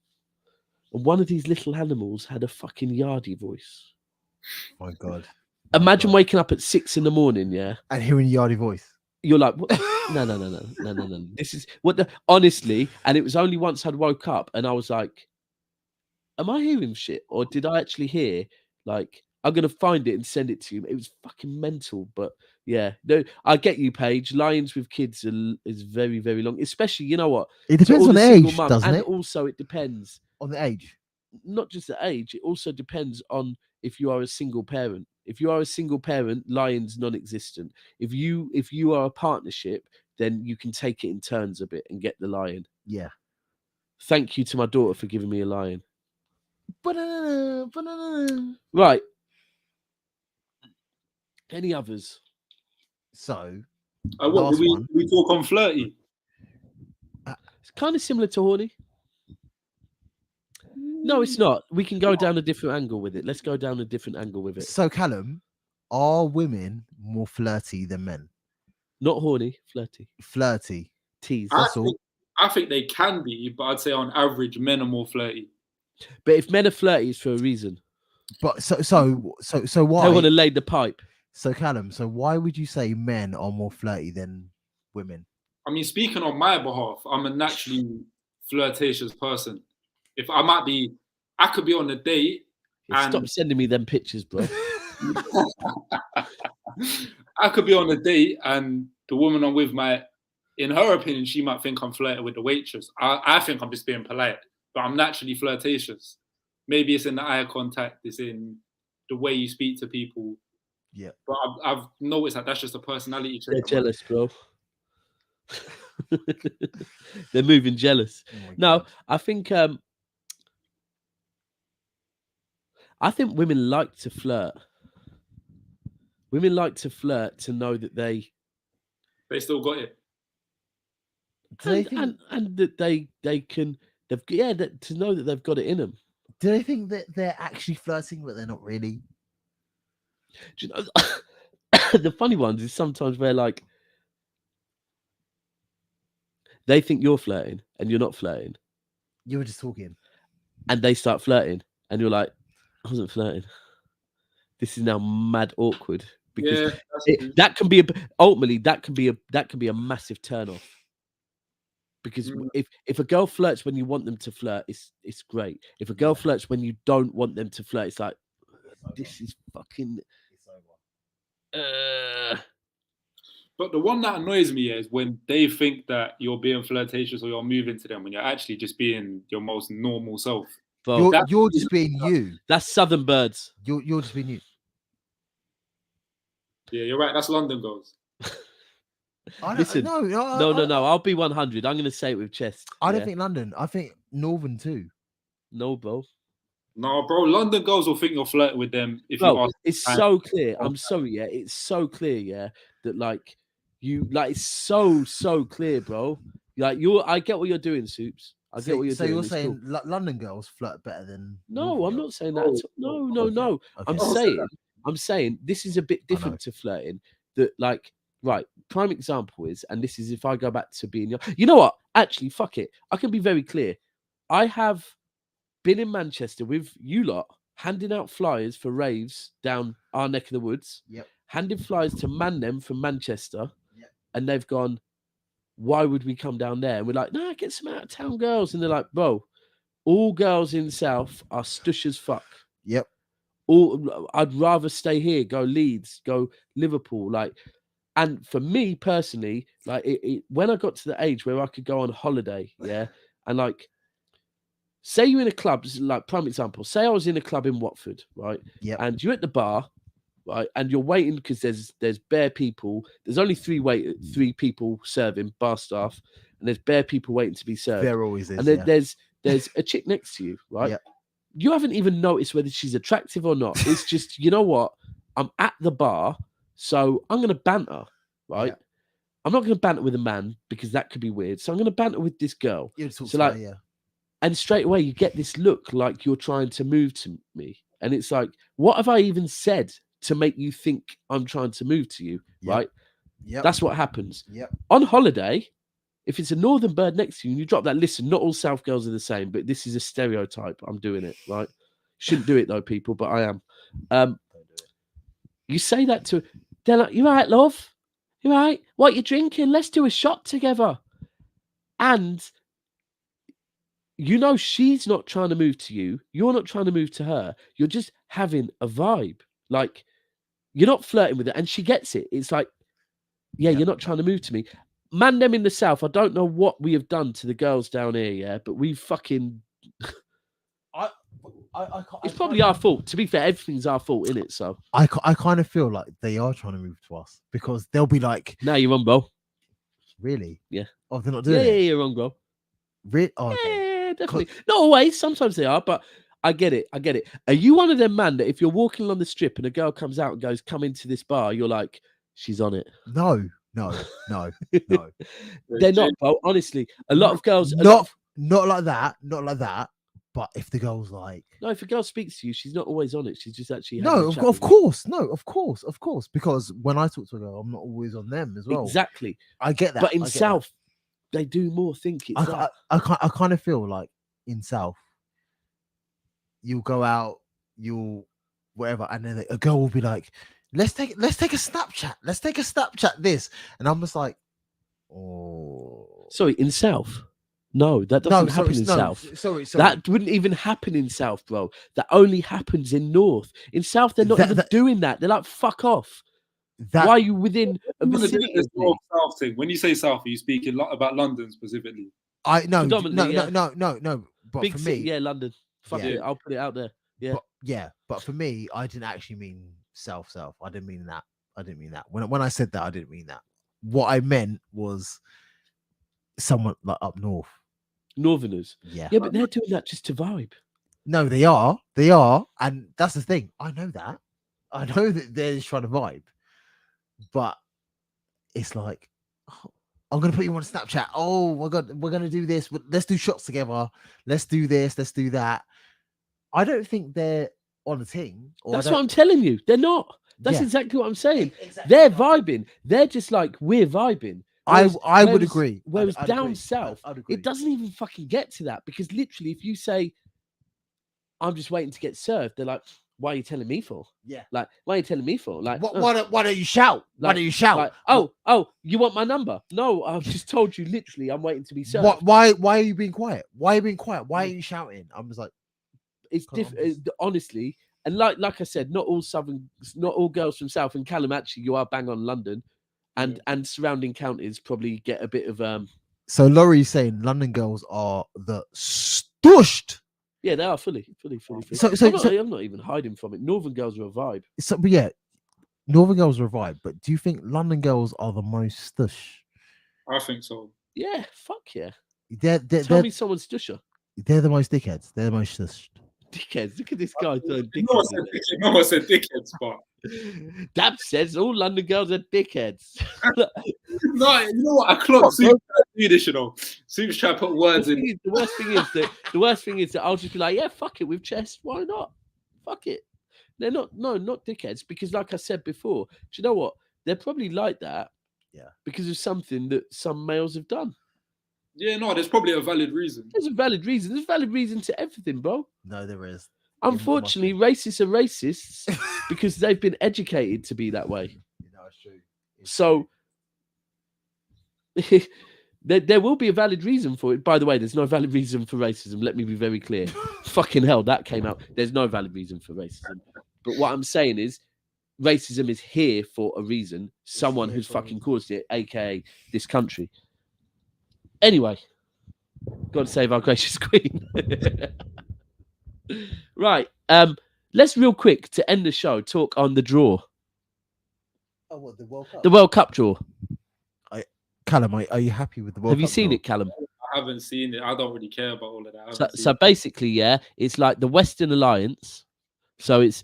and one of these little animals had a fucking yardie voice. My God. Imagine waking up at 6 a.m, yeah, and hearing yardie voice. You're like, what? No. This is honestly, and it was only once I'd woke up and I was like, am I hearing shit? Or did I actually hear, like, I'm going to find it and send it to you. It was fucking mental. But yeah, no, I get you, Paige. Lions with kids is very, very long. Especially, you know what? It depends on the age, doesn't it? And also it depends. On the age? Not just the age. It also depends on if you are a single parent. If you are a single parent, lions non-existent. If you are a partnership, then you can take it in turns a bit and get the lion. Yeah. Thank you to my daughter for giving me a lion. Right. Any others? So, what we talk on flirty? It's kind of similar to horny. No, it's not. We can go down a different angle with it. Let's go down a different angle with it. So, Callum, are women more flirty than men? Not horny, flirty. Flirty. Tease. I think they can be, but I'd say on average, men are more flirty. But if men are flirty, it's for a reason. But so why? They want to lay the pipe. So, Callum, so why would you say men are more flirty than women? I mean, speaking on my behalf, I'm a naturally flirtatious person. If I could be on a date. And stop sending me them pictures, bro. I could be on a date and the woman I'm with in her opinion, she might think I'm flirting with the waitress. I think I'm just being polite, but I'm naturally flirtatious. Maybe it's in the eye contact, it's in the way you speak to people. Yeah. But I've noticed that that's just a personality trait. They're jealous, bro. They're moving jealous. Oh no, God. I think women like to flirt. Women like to flirt to know that they still got it. And that they can to know that they've got it in them. Do they think that they're actually flirting, but they're not really? Do you know, the funny ones is sometimes where like they think you're flirting and you're not flirting. You were just talking. And they start flirting and you're like, I wasn't flirting. This is now mad awkward because that can be a massive turn off. Because if a girl flirts when you want them to flirt, it's great. If a girl flirts when you don't want them to flirt, it's like this is fucking. But the one that annoys me is when they think that you're being flirtatious or you're moving to them when you're actually just being your most normal self. You're just being you. That's Southern birds. You're just being you. Yeah, you're right. That's London girls. Listen, no. I'll be 100. I'm going to say it with chest. I don't think London. I think Northern too. No, bro. No, bro. London girls will think you're flirting with them. If bro, you ask it's so clear. I'm sorry, yeah. It's so clear, yeah. That like it's so clear, bro. Like I get what you're doing, Soups. I get what you're doing. So you're saying London girls flirt better than? No, I'm not saying that. No. Okay. I'm saying this is a bit different to flirting. That like. Right, prime example is, and this is if I go back to being young. You know what? Actually, fuck it. I can be very clear. I have been in Manchester with you lot, handing out flyers for raves down our neck of the woods. Yep. Handing flyers to man them from Manchester. Yep. And they've gone, why would we come down there? And we're like, no, get some out of town girls. And they're like, bro, all girls in the South are stush as fuck. Yep. I'd rather stay here, go Leeds, go Liverpool, like. And for me personally, like when I got to the age where I could go on holiday, yeah, and like, say you're in a club, like prime example, say I was in a club in Watford, right? Yeah. And you're at the bar, right, and you're waiting because there's bare people. There's only three people serving, bar staff, and there's bare people waiting to be served. There always is. And then there's a chick next to you, right? Yeah. You haven't even noticed whether she's attractive or not. It's just, you know what? I'm at the bar. So I'm going to banter, right? Yeah. I'm not going to banter with a man because that could be weird. So I'm going to banter with this girl. And straight away you get this look like you're trying to move to me. And it's like, what have I even said to make you think I'm trying to move to you, right? Yep. That's what happens. Yep. On holiday, if it's a northern bird next to you and you drop that, listen, not all South girls are the same, but this is a stereotype. I'm doing it, right? Shouldn't do it though, people, but I am. You say that to, they're like, you right, love? You right? What you drinking? Let's do a shot together. And you know she's not trying to move to you. You're not trying to move to her. You're just having a vibe. Like, you're not flirting with her, and she gets it. It's like, yeah, you're not trying to move to me. Man, them in the South, I don't know what we have done to the girls down here, yeah, but we fucking... it's probably our fault. To be fair, everything's our fault, innit? So I kind of feel like they are trying to move to us because they'll be like, "No, you're wrong, bro." Really? Yeah. Oh, they're not doing it. Yeah, you're wrong, bro. Really? Oh, okay. Yeah, definitely. Not always. Sometimes they are, but I get it. I get it. Are you one of them, man, that if you're walking along the strip and a girl comes out and goes, "Come into this bar," you're like, "She's on it." No. They're not, bro. Honestly, a lot of girls. Not like that. Not like that. But if the girl's like, no, if a girl speaks to you, she's not always on it. She's just actually of course. Because when I talk to a girl, I'm not always on them as well. Exactly. I get that. But in South, they do more think it's I kind of feel like in South, you'll go out, you'll whatever, and then a girl will be like, let's take a Snapchat. Let's take a Snapchat this. And I'm just like, oh. Sorry, in South? No, that doesn't happen in South. Sorry. That wouldn't even happen in South, bro. That only happens in North. In South, they're not even doing that. They're like, fuck off. Why are you within a vicinity? South thing. When you say South, are you speaking about London specifically? No. But big for city, me, yeah, London. Fuck it, I'll put it out there. Yeah. But for me, I didn't actually mean South. I didn't mean that. When I said that, I didn't mean that. What I meant was someone like up north. Northerners. Yeah, but they're doing that just to vibe. No, they are, and that's the thing. I know that they're just trying to vibe, but it's like, oh, I'm gonna put you on Snapchat. Oh my god, we're gonna do this. Let's do shots together. Let's do this. Let's do that. I don't think they're on a team. That's what I'm telling you. They're not. That's exactly what I'm saying. Exactly. They're vibing. They're just like, we're vibing. I would agree. Whereas down south, it doesn't even fucking get to that, because literally, if you say, "I'm just waiting to get served," they're like, "Why are you telling me for?" Yeah, like, why are you telling me for? Like, why don't you shout? Why don't you shout? Like, oh, you want my number? No, I've just told you. Literally, I'm waiting to be served. Why are you being quiet? Why are you being quiet? Why are you shouting? I was like, it's different, honestly. And like I said, not all girls from South, and Callum, actually, you are bang on London. And surrounding counties probably get a bit of So Laurie's saying London girls are the stushed. Yeah, they are fully. So I'm not even hiding from it. Northern girls are a vibe. But yeah, Northern girls are a vibe. But do you think London girls are the most stush? I think so. Yeah, fuck yeah. Tell me someone's stusher. They're the most dickheads. They're the most stushed. Dickheads. Look at this guy throwing dickheads. No one said dickheads, but Dab says all London girls are dickheads. No, you know what? I clocked Swedish, you know. Soon try to put words in. The worst thing is that I'll just be like, yeah, fuck it with chest. Why not? Fuck it. They're not dickheads, because like I said before, do you know what? They're probably like that. Yeah. Because of something that some males have done. Yeah, no, there's probably a valid reason. There's a valid reason. There's a valid reason to everything, bro. No, there is. Unfortunately, racists are racists because they've been educated to be that way. No, it's true. So there will be a valid reason for it. By the way, there's no valid reason for racism. Let me be very clear. Fucking hell, that came out. There's no valid reason for racism. But what I'm saying is, racism is here for a reason. Someone who's fucking caused it, aka this country. Anyway, God save our gracious queen. Right. Let's real quick to end the show talk on the draw. Oh, what, the World Cup? The World Cup draw. Callum, are you happy with the World Cup? Have you seen it, Callum? I haven't seen it. I don't really care about all of that. So basically, yeah, it's like the Western Alliance. So it's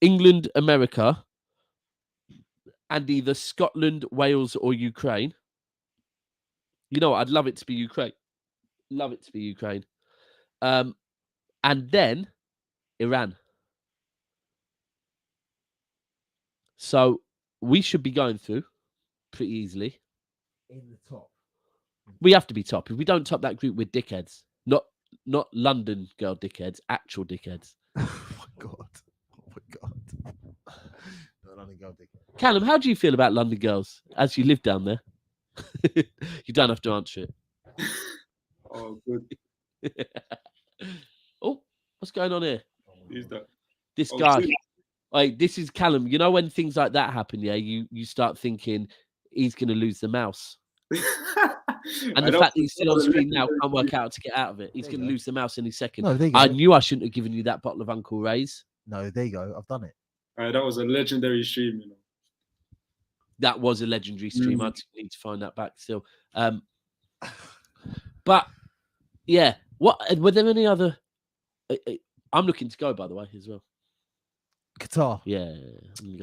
England, America, and either Scotland, Wales, or Ukraine. You know what? I'd love it to be Ukraine. Love it to be Ukraine. And then Iran. So we should be going through pretty easily. In the top. We have to be top. If we don't top that group, we're dickheads. Not London girl dickheads, actual dickheads. Oh my god. Not London girl dickhead. Callum, how do you feel about London girls as you live down there? You don't have to answer it. Oh, good. Oh, what's going on here? Who's that? This guy. Like, this is Callum. You know when things like that happen, yeah, you start thinking he's going to lose the mouse. And the fact that he's still on screen now, can't work out how to get out of it. He's going to lose the mouse any second. No, there you go. I knew I shouldn't have given you that bottle of Uncle Ray's. No, there you go. I've done it. That was a legendary stream, you know. That was a legendary stream. I need to find that back still. But yeah, what were there any other? I'm looking to go, by the way, as well. Qatar. Yeah,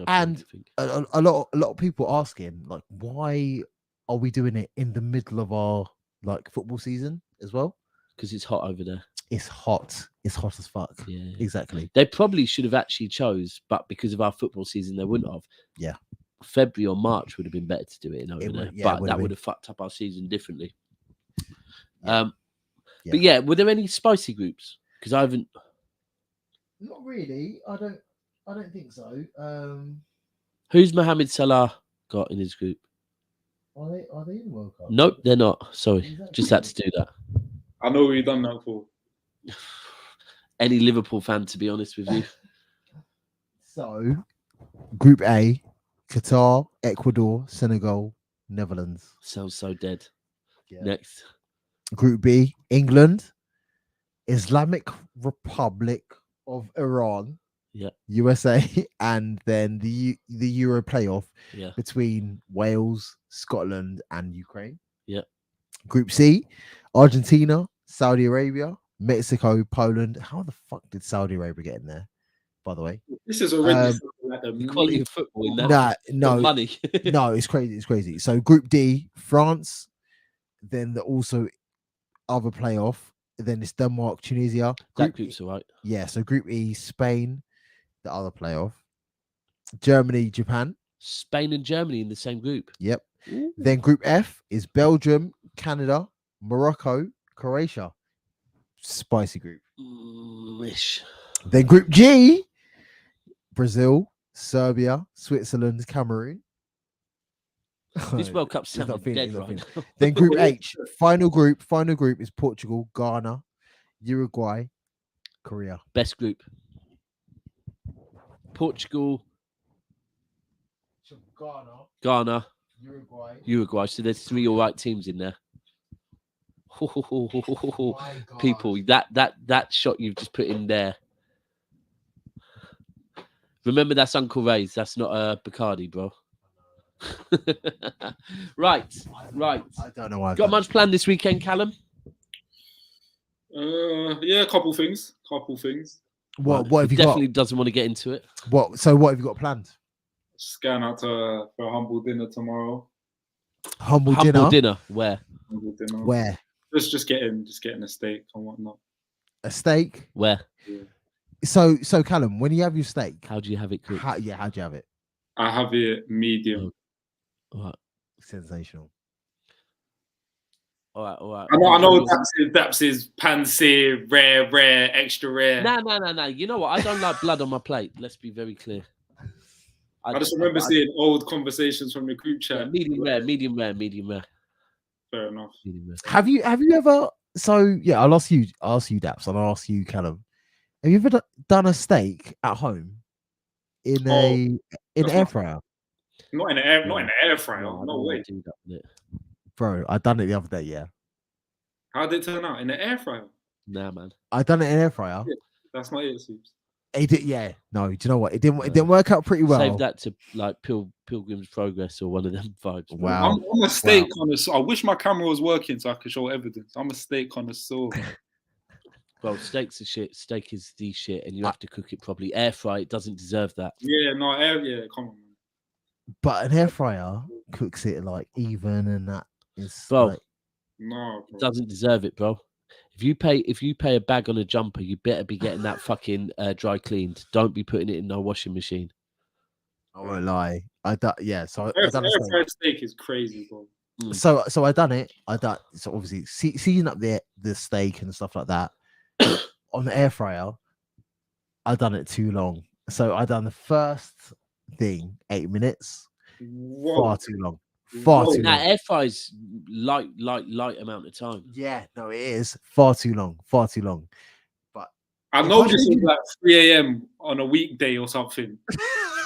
and a lot of people asking, like, why are we doing it in the middle of our like football season as well? Because it's hot over there. It's hot. It's hot as fuck. Yeah, exactly. They probably should have actually chose, but because of our football season, they wouldn't have. Yeah, February or March would have been better to do it in over there, but that would have fucked up our season differently. But yeah, were there any spicy groups? Because I haven't. Not really. I don't think so. Who's Mohamed Salah got in his group? Are they in the World Cup? Nope, they're not. Sorry, just had to do that. I know what you've done that for. Any Liverpool fan, to be honest with you. So, Group A, Qatar, Ecuador, Senegal, Netherlands. Sounds so dead. Yeah. Next. Group B, England, Islamic Republic of Iran, USA, and then the Euro playoff between Wales, Scotland, and Ukraine. Yeah. Group C, Argentina, Saudi Arabia, Mexico, Poland. How the fuck did Saudi Arabia get in there? By the way, this is already like the quality of football in that. No, money. No, it's crazy. It's crazy. So Group D, France, then the also other playoff. Then it's Denmark, Tunisia. That group's all right. Yeah. So Group E, Spain, the other playoff. Germany, Japan. Spain and Germany in the same group. Yep. Ooh. Then Group F is Belgium, Canada, Morocco, Croatia. Spicy group. Wish. Then Group G, Brazil, Serbia, Switzerland, Cameroon. This World Cup's dead right now. Then Group H, final group is Portugal, Ghana, Uruguay, Korea. Best group. Portugal, Ghana, Uruguay. So there's 3 all right teams in there. People, that shot you've just put in there. Remember, that's Uncle Ray's. That's not a Bacardi, bro. Right. I don't know why. Got much planned this weekend, Callum? Yeah, a couple things. What have you definitely got? Doesn't want to get into it. What have you got planned? Scan out for a humble dinner tomorrow. Humble dinner. Where? Humble dinner. Where? Just getting a steak and whatnot. A steak? Where? Yeah. So Callum, when you have your steak, how do you have it cooked? How'd you have it? I have it medium. All right. Sensational. All right. I know Daps is fancy, rare, extra rare. No. You know what? I don't like blood on my plate. Let's be very clear. I just remember seeing old conversations from the group chat. Yeah, medium rare. Fair enough. Have you ever? So yeah, I'll ask you, Daps, and I'll ask you, Callum. Have you ever done a steak at home in an air fryer? Not in an air fryer. No way. Bro, I done it the other day. Yeah. How did it turn out in an air fryer? Nah, man. I done it in an air fryer. Yeah, that's not it, Soups. It did, yeah. No, do you know what? It didn't work out pretty well. Save that to like Pilgrim's Progress or one of them vibes. Bro. Wow. I'm a steak connoisseur. I wish my camera was working so I could show evidence. I'm a steak connoisseur. Well, steak's the shit. Steak is the shit, and you have to cook it properly. Air fry, it doesn't deserve that. Yeah, no, come on, man. But an air fryer cooks it like even, and that is bro. No, bro. It doesn't deserve it, bro. If you pay a bag on a jumper, you better be getting that fucking dry cleaned. Don't be putting it in no washing machine. I won't lie. So air fried steak is crazy, bro. So I done it. So obviously season up the steak and stuff like that on the air fryer. I done it too long. So I done the first thing 8 minutes. Whoa. Far too long. Far too long. Now air fry's light amount of time. Yeah, no, it is far too long. Far too long. But I know this is like 3 a.m. on a weekday or something.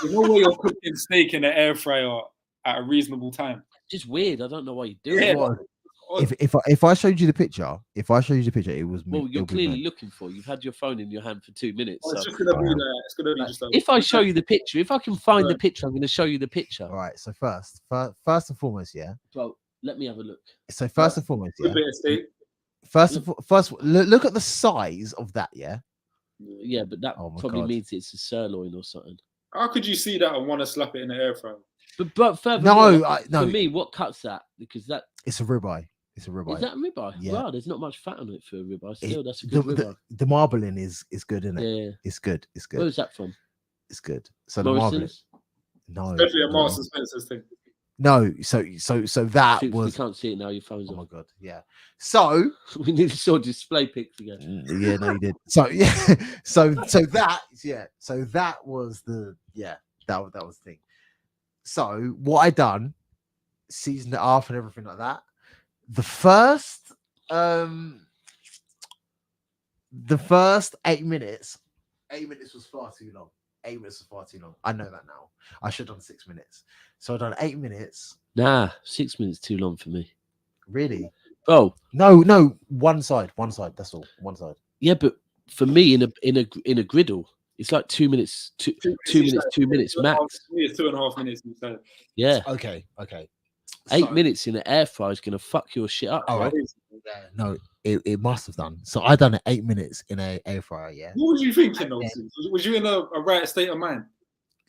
There's no way you're cooking steak in an air fryer at a reasonable time. Just weird. I don't know why you do it. If I showed you the picture, it was. Well, you're clearly looking for. You've had your phone in your hand for 2 minutes. It's just gonna be there. It's gonna be just. If I show you the picture, if I can find the picture, I'm going to show you the picture. All right. So first and foremost, yeah. Well, let me have a look. So first and foremost, yeah. A bit of steak. First, look at the size of that, yeah. Yeah, but that probably means it's a sirloin or something. How could you see that and want to slap it in the air fryer? But further, no. For me, what cuts that? Because it's a ribeye. It's a ribeye. Is that a ribeye? Yeah. Wow, there's not much fat on it for a ribeye. Still, that's a good ribeye. The marbling is good, isn't it? Yeah. It's good. It's good. Where's that from? It's good. So the marbling. No. Especially a Marks and Spencer's thing. No, so that was. You can't see it now. Your phone's on. Oh my god, yeah. So we need to sort of display pics again. Yeah, no, you did. So yeah, so that was the that was the thing. So what I done, seasoned it off and everything like that. The first 8 minutes was far too long. 8 minutes was far too long. I know that now. I should have done 6 minutes. So I done 8 minutes. Nah, 6 minutes too long for me. Really? Oh no. One side. That's all. One side. Yeah, but for me, in a griddle, it's like 2 minutes. Two minutes max. It's 2.5 minutes. Yeah. Okay. 8 minutes in an air fryer is gonna fuck your shit up. All right. Yeah, no, it must have done. So I done it 8 minutes in an air fryer. Yeah. What was you thinking? Was you in a right state of mind?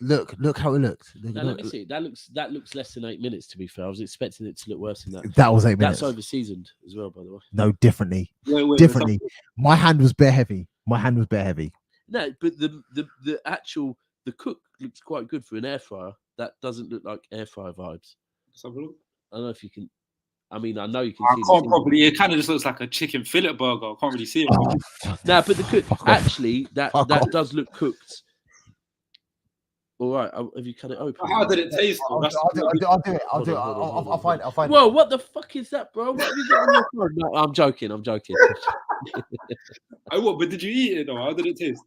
Look how it looked. Let me see. That looks less than 8 minutes. To be fair, I was expecting it to look worse than that. That was 8 minutes. That's over seasoned as well, by the way. No, differently. Differently. My hand was bare heavy. No, but the cook looks quite good for an air fryer. That doesn't look like air fryer vibes. Let's have a look. I don't know if you can. I mean, I know you can. I can't probably. It kind of just looks like a chicken fillet burger. I can't really see it. No, but the cook actually that does look cooked. All right, have you cut it open? How did it taste? I'll do it. I'll find it. Whoa, what the fuck is that, bro? What have you got on your phone? No, I'm joking. But did you eat it though? How did it taste?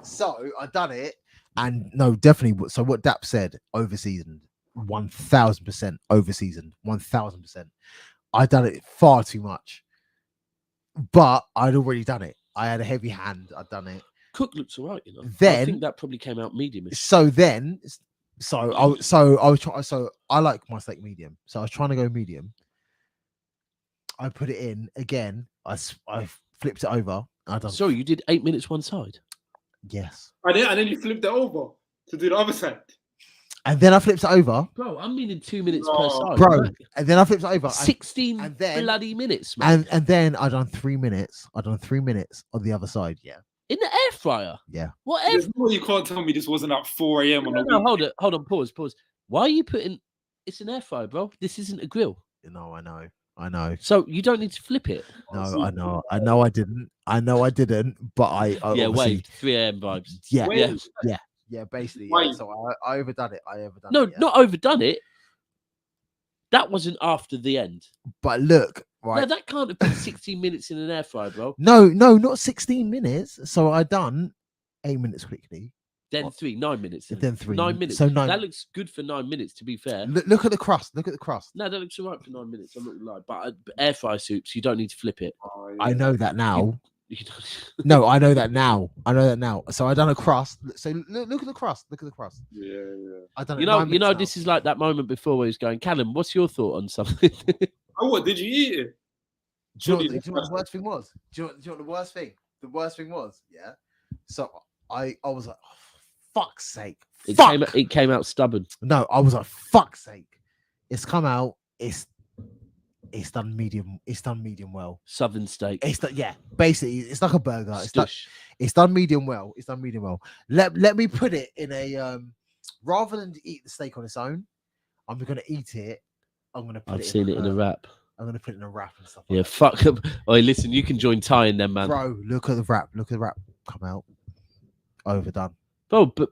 So I done it, and no, definitely. So what Dap said, over seasoned. 1000% over seasoned. 1000%. I done it far too much, but I'd already done it. I had a heavy hand. I'd done it. Cook looks alright, you know. Then I think that probably came out medium. So I like my steak medium. So I was trying to go medium. I put it in again. I flipped it over. Sorry, you did 8 minutes one side. Yes. And then you flipped it over to do the other side. And then I flipped it over. Bro, I'm meaning 2 minutes per side. Bro, and then I flipped it over. 16 bloody minutes, man. And then I done 3 minutes. I done 3 minutes on the other side, yeah. In the air fryer? Yeah. What air fryer? You can't tell me this wasn't at 4 a.m. on a No, hold on, pause. Why are you putting... It's an air fryer, bro. This isn't a grill. No, I know. So you don't need to flip it. No, I know I didn't, but I yeah, wait, 3 a.m. vibes. Yeah, basically. Yeah. So I overdone it. No, not overdone it. That wasn't after the end. But look, right. No, that can't have been 16 minutes in an air fryer, bro. No, not 16 minutes. So I done 8 minutes quickly. Then 9 minutes. Then 3. 9 minutes. So 9. That looks good for 9 minutes, to be fair. Look at the crust. No, that looks all right for 9 minutes. I'm not gonna lie. But air fry soups, you don't need to flip it. Oh, yeah. I know that now. No, I know that now. So I done a crust. So look at the crust. Yeah. I done. You know, this is like that moment before where he's going, Callum, what's your thought on something? Oh, what did you eat it? Do you know what the worst thing was? Do you know what the worst thing? The worst thing was, yeah. So I was like, oh, fuck's sake. It came out stubborn. No, I was like, fuck's sake. It's come out. It's done medium. It's done medium well. Southern steak. Basically, it's like a burger. It's done medium well. Let me put it in a rather than eat the steak on its own, I'm gonna eat it I'm gonna put I've seen it in a rap. I'm gonna put it in a rap and stuff. Yeah, fuck up. Oh, listen, you can join Ty in them, man. Bro, look at the rap. Look at the rap come out. Overdone. Oh, but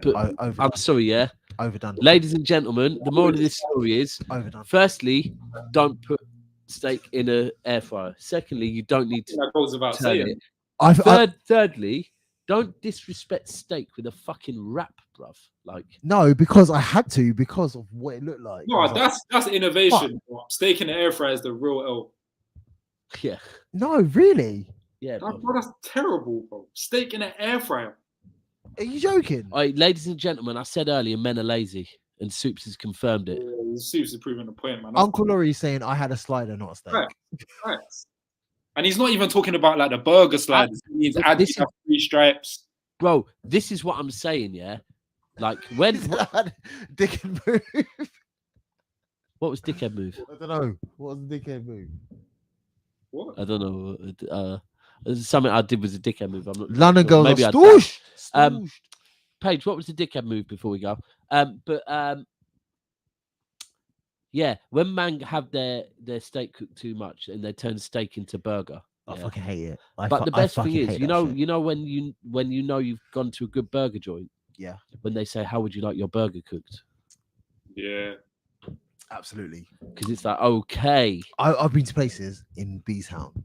Overdone. I'm sorry, yeah. Overdone. Ladies and gentlemen, the moral of this story is: overdone. Firstly, don't put steak in an air fryer. Secondly, you don't need to That goes without turn saying. it. Thirdly, don't disrespect steak with a fucking wrap, bruv. Like, no, because I had to because of what it looked like. No, that's innovation. Steak in the air fryer is the real L. yeah. No, really. Yeah, bro, that's terrible, bro. Steak in an air fryer. Are you joking? All right, ladies and gentlemen, I said earlier, men are lazy, and Soups has confirmed it. Soups is proving the point, man. Uncle Laurie is saying I had a slider, not a steak. Right. And he's not even talking about like the burger sliders. He means add 3 stripes. Bro, this is what I'm saying, yeah? Like, when... Dickhead move. What was dickhead move? I don't know. What was the dickhead move? What? I don't know. Something I did was a dickhead move. I'm not London sure. girls Maybe are I stooshed. Paige, what was the dickhead move before we go? Yeah, when man have their steak cooked too much and they turn steak into burger. I fucking hate it. But the best thing is, you know when you know you've gone to a good burger joint. Yeah. When they say, "How would you like your burger cooked?" Yeah. Absolutely. Because it's like, okay. I've been to places in Beestown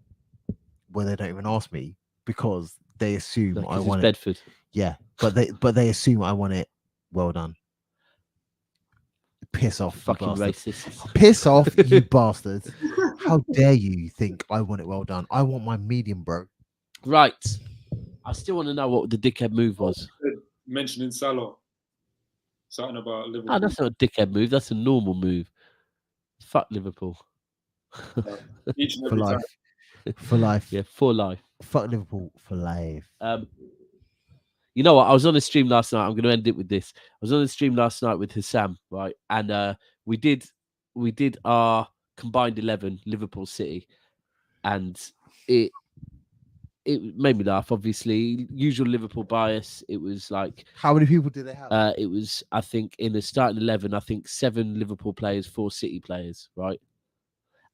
where they don't even ask me because they assume I want it. Bedford. Yeah, but they assume I want it well done. Piss off, fucking racist. Piss off, you bastards. How dare you think I want it well done? I want my medium, bro. Right. I still want to know what the dickhead move was. Mentioning Salah. Something about Liverpool. Oh, that's not a dickhead move. That's a normal move. Fuck Liverpool. Each and for every life. time. For life. Yeah, for life. Fuck Liverpool for life. You know what? I was on a stream last night. I'm going to end it with this. I was on a stream last night with Hassam, right? And we did our combined 11, Liverpool City, and it made me laugh. Obviously, usual Liverpool bias. It was like, how many people did they have? It was, I think, in the starting 11, I think 7 Liverpool players, 4 City players, right?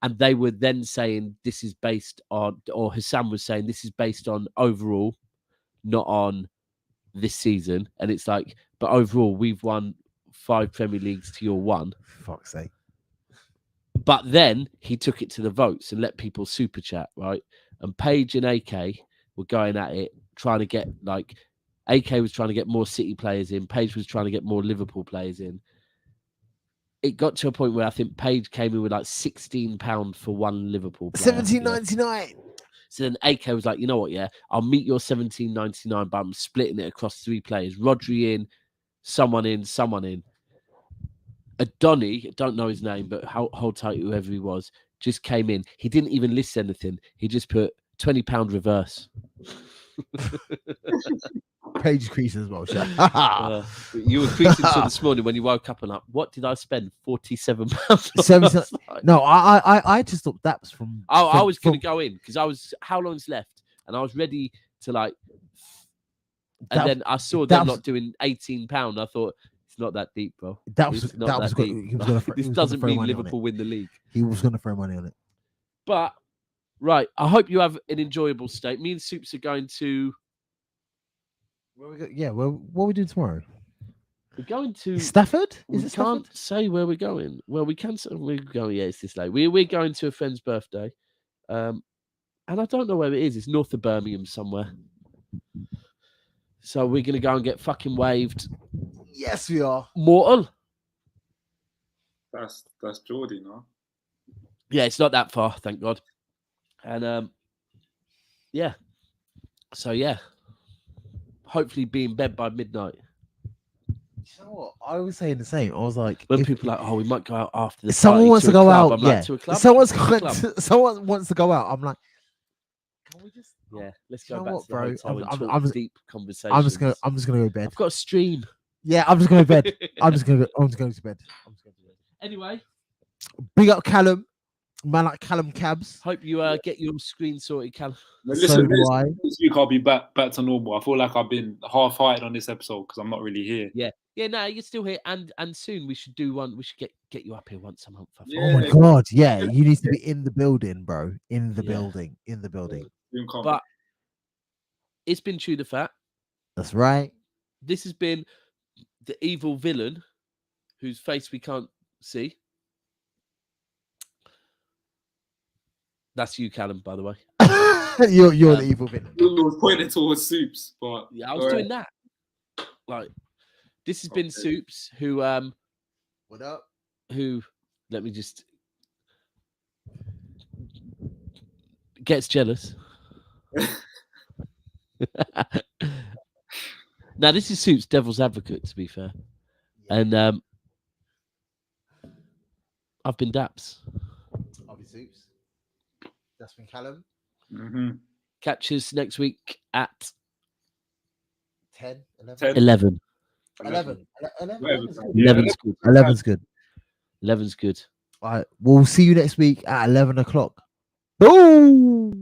And they were then saying this is based on, or Hassam was saying this is based on overall, not on this season. And it's like, but overall we've won 5 Premier Leagues to your 1. Fuck's sake. But then he took it to the votes and let people super chat, right? And Paige and AK were going at it, trying to get, like, AK was trying to get more City players in, Paige was trying to get more Liverpool players in. It got to a point where I think Paige came in with like £16 for one Liverpool player. $17.99. So then AK was like, you know what, yeah, I'll meet your $17.99, but I'm splitting it across 3 players. Rodri in, someone in. Donny, don't know his name, but hold tight, whoever he was, just came in. He didn't even list anything. He just put £20 reverse. Paige creasing as well. You were creasing until this morning when you woke up and like, what did I spend? £47. No, I just thought that was from. I was going to go in because how long's left, and I was ready to like. And then I saw them not doing £18. I thought it's not that deep, bro. This doesn't mean Liverpool win the league. He was going to throw money on it. But right, I hope you have an enjoyable stay. Me and Soups are going to. What are we doing tomorrow? We're going to Stafford. We can't say where we're going. Well, we can say we're going. Yeah, it's this late. We're going to a friend's birthday, and I don't know where it is. It's north of Birmingham somewhere. So we're gonna go and get fucking waved. Yes, we are. Mortal. That's Geordie, no? Yeah, it's not that far, thank God. And yeah. So yeah. Hopefully be in bed by midnight. You know what? I was saying the same. I was like, when people are like, oh, we might go out after the someone wants to go out. I'm yeah. like, to a club? Someone wants to go out. I'm like, can we just? Yeah, let's go back to the hotel and I'm talk deep conversations. I'm just gonna go to bed. I've got a stream. Yeah, I'm just going to bed. I'm just going to bed. Anyway, big up Callum. Man like Callum Cabs. Hope you get your screen sorted, Callum. Listen, do I. this week I'll be back to normal. I feel like I've been half-hearted on this episode because I'm not really here. Yeah, no, you're still here, and soon we should do one. We should get you up here once a month. Yeah. Oh my god, yeah, you need to be in the building, bro. In the building. But it's been Chew the Fat. That's right. This has been the evil villain, whose face we can't see. That's you, Callum, by the way. You're the evil villain. It was pointed towards Soups, but yeah, I was doing that. Like, this has been Soups, who what up? Who? Let me just gets jealous. Now this is Soups, devil's advocate, to be fair, and I've been Daps. I'll be Soups. That's been Callum. Mm-hmm. Catch us next week at 10, 11. 11's good. 11's good. 11's good. All right, we'll see you next week at 11 o'clock. Boom.